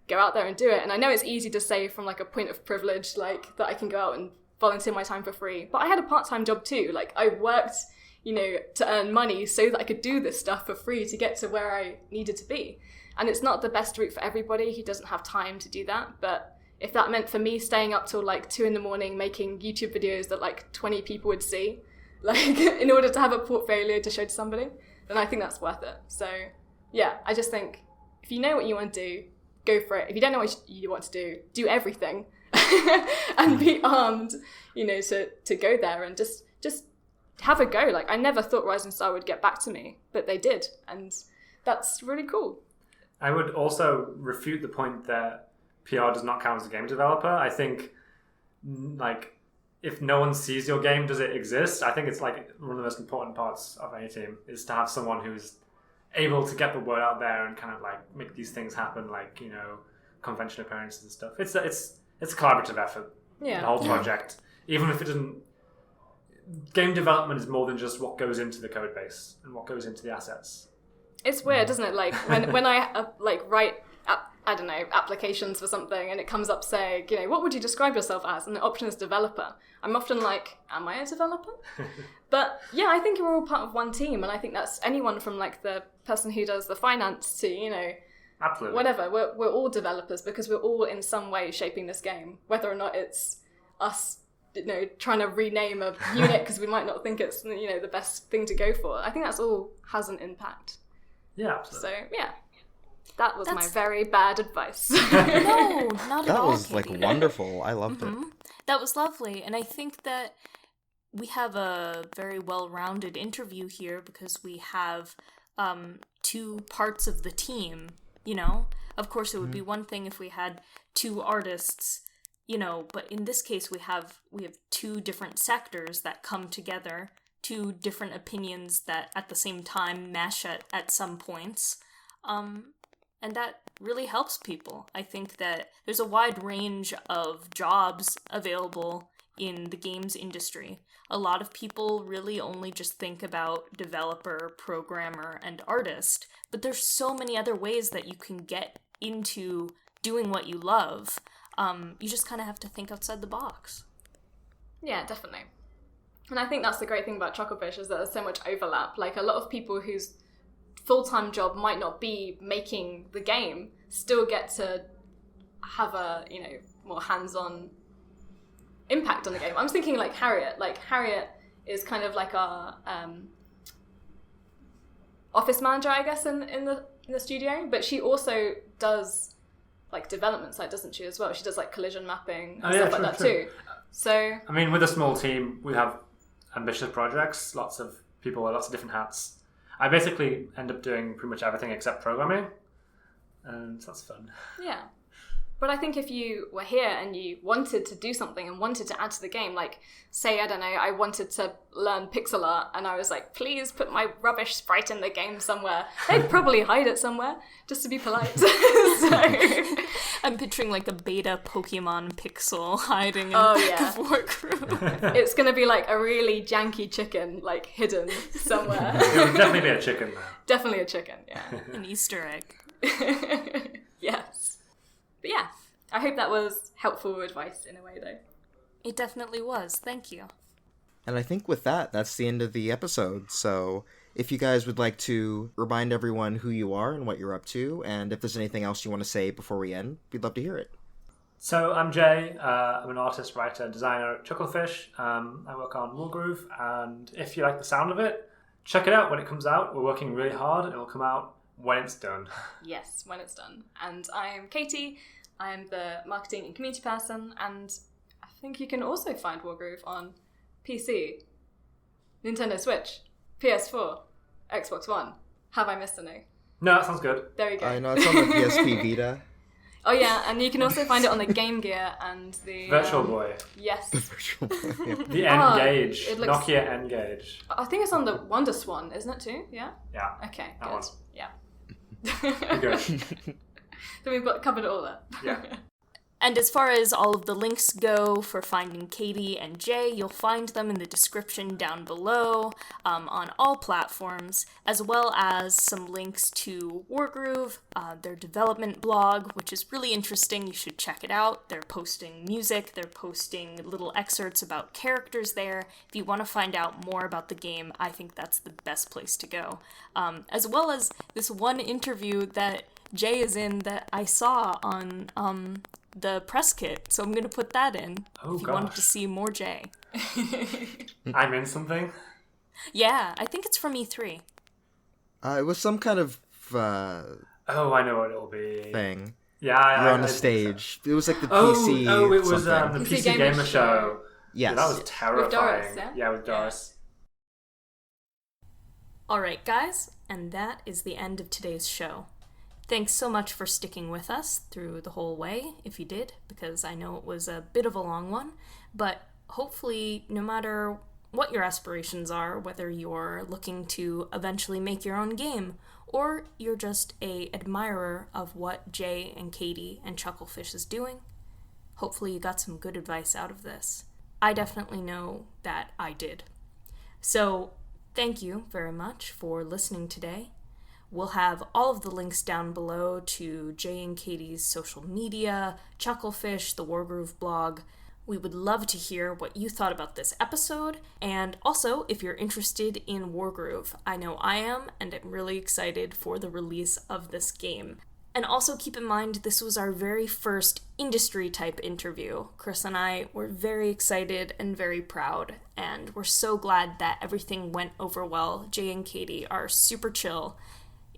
C: go out there and do it. And I know it's easy to say from like a point of privilege, like that I can go out and volunteer my time for free, but I had a part-time job too. Like, I worked, you know, to earn money so that I could do this stuff for free to get to where I needed to be. And it's not the best route for everybody who doesn't have time to do that. But if that meant for me staying up till like 2 a.m. making YouTube videos that like 20 people would see, like in order to have a portfolio to show to somebody, then I think that's worth it. So yeah, I just think if you know what you want to do, go for it. If you don't know what you want to do everything and be armed, you know, to go there and just have a go. Like, I never thought Rising Star would get back to me, but they did. And that's really cool.
D: I would also refute the point that PR does not count as a game developer. I think, like, if no one sees your game, does it exist? I think it's like one of the most important parts of any team is to have someone who's able to get the word out there and kind of like make these things happen, like, you know, convention appearances and stuff. It's a collaborative effort.
C: Yeah. The
D: whole project, even if it doesn't. Game development is more than just what goes into the code base and what goes into the assets.
C: It's weird, isn't it? Like when I write, I don't know, applications for something, and it comes up saying, you know, what would you describe yourself as? And the option is developer. I'm often like, am I a developer? But yeah, I think we're all part of one team, and I think that's anyone from like the person who does the finance to, you know,
D: absolutely
C: whatever. We're all developers because we're all in some way shaping this game, whether or not it's us, you know, trying to rename a unit because we might not think it's, you know, the best thing to go for. I think that's all has an impact.
D: Yeah, absolutely.
C: So yeah. That was my very bad advice.
B: No, not at
A: That
B: all,
A: was like
B: Katie.
A: wonderful. I loved it.
B: That was lovely, and I think that we have a very well-rounded interview here because we have two parts of the team, you know? Of course, it would be one thing if we had two artists, you know, but in this case we have two different sectors that come together, two different opinions that at the same time mesh at some points. And that really helps people. I think that there's a wide range of jobs available in the games industry. A lot of people really only just think about developer, programmer, and artist, but there's so many other ways that you can get into doing what you love. You just kind of have to think outside the box.
C: Yeah, definitely. And I think that's the great thing about Chucklefish is that there's so much overlap. Like, a lot of people whose full-time job might not be making the game still get to have a, you know, more hands-on impact on the game. I'm thinking like Harriet. Like, Harriet is kind of like our office manager, I guess, in the studio, but she also does like development side, doesn't she, as well? She does like collision mapping and stuff like that too. So
D: I mean, with a small team, we have ambitious projects, lots of people wear lots of different hats. I basically end up doing pretty much everything except programming, and that's fun.
C: yeah. But I think if you were here and you wanted to do something and wanted to add to the game, like, say, I don't know, I wanted to learn pixel art and I was like, please put my rubbish sprite in the game somewhere. They'd probably hide it somewhere, just to be polite. So
B: I'm picturing like a beta Pokemon pixel hiding in Wargroove.
C: It's going to be like a really janky chicken, like, hidden somewhere.
D: It would definitely be a chicken, though.
C: Definitely a chicken, yeah.
B: An Easter egg.
C: Yes. But yeah, I hope that was helpful advice in a way, though.
B: It definitely was. Thank you.
A: And I think with that, that's the end of the episode. So if you guys would like to remind everyone who you are and what you're up to, and if there's anything else you want to say before we end, we'd love to hear it.
D: So I'm Jay. I'm an artist, writer, designer at Chucklefish. I work on Wargroove, and if you like the sound of it, check it out when it comes out. We're working really hard. It'll come out when it's done.
C: Yes, when it's done. And I'm Katie. I'm the marketing and community person, and I think you can also find Wargroove on PC, Nintendo Switch, PS4, Xbox One. Have I missed any?
D: No, that sounds good.
C: There we go.
A: I know it's on the PSP Vita.
C: Oh yeah, and you can also find it on the Game Gear and the...
D: Virtual Boy.
C: Yes.
D: The N-Gage.
C: it looks-
D: Nokia N-Gage.
C: I think it's on the Wonder Swan, isn't it too? Yeah?
D: Yeah.
C: Okay,
D: That
C: good.
D: one.
C: Yeah.
D: Good.
C: So we've covered it all there.
D: Yeah.
B: And as far as all of the links go for finding Katie and Jay, you'll find them in the description down below on all platforms, as well as some links to Wargroove, their development blog, which is really interesting. You should check it out. They're posting music, they're posting little excerpts about characters there. If you want to find out more about the game, I think that's the best place to go. As well as this one interview that Jay is in that I saw on the press kit, so I'm going to put that in if you wanted to see more Jay.
D: I'm in something?
B: Yeah, I think it's from E3.
A: It was some kind of
D: Oh, I know what it'll be.
A: thing.
D: Yeah,
A: You're on
D: I
A: a
D: think
A: stage. It was like the
D: so.
A: PC.
D: Oh, it was
A: something.
D: the
C: PC
D: PC
C: Gamer
D: Gamer Show.
A: Yes.
D: Yeah, that was terrifying.
C: Doris,
D: yeah, with Doris.
B: Alright, guys, and that is the end of today's show. Thanks so much for sticking with us through the whole way, if you did, because I know it was a bit of a long one, but hopefully, no matter what your aspirations are, whether you're looking to eventually make your own game, or you're just a admirer of what Jay and Katie and Chucklefish is doing, hopefully you got some good advice out of this. I definitely know that I did. So, thank you very much for listening today. We'll have all of the links down below to Jay and Katie's social media, Chucklefish, the Wargroove blog. We would love to hear what you thought about this episode, and also if you're interested in Wargroove. I know I am, and I'm really excited for the release of this game. And also keep in mind, this was our very first industry-type interview. Chris and I were very excited and very proud, and we're so glad that everything went over well. Jay and Katie are super chill,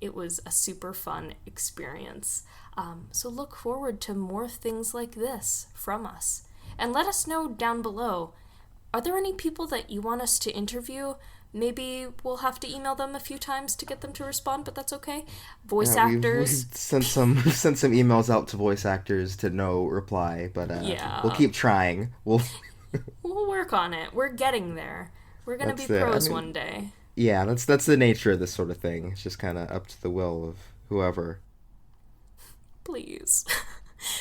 B: It was a super fun experience. So look forward to more things like this from us. And let us know down below, are there any people that you want us to interview? Maybe we'll have to email them a few times to get them to respond, but that's okay. Voice actors.
A: We've sent some emails out to voice actors to no reply, but we'll keep trying. We'll
B: work on it. We're getting there. We're gonna be pros one day.
A: Yeah, that's the nature of this sort of thing. It's just kind of up to the will of whoever.
B: Please.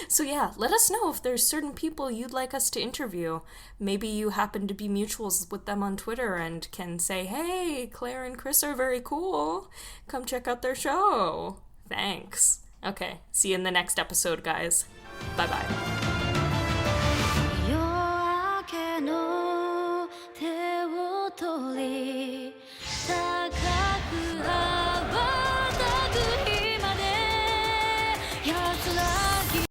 B: So yeah, let us know if there's certain people you'd like us to interview. Maybe you happen to be mutuals with them on Twitter and can say, hey, Claire and Chris are very cool. Come check out their show. Thanks. Okay, see you in the next episode, guys. Bye-bye.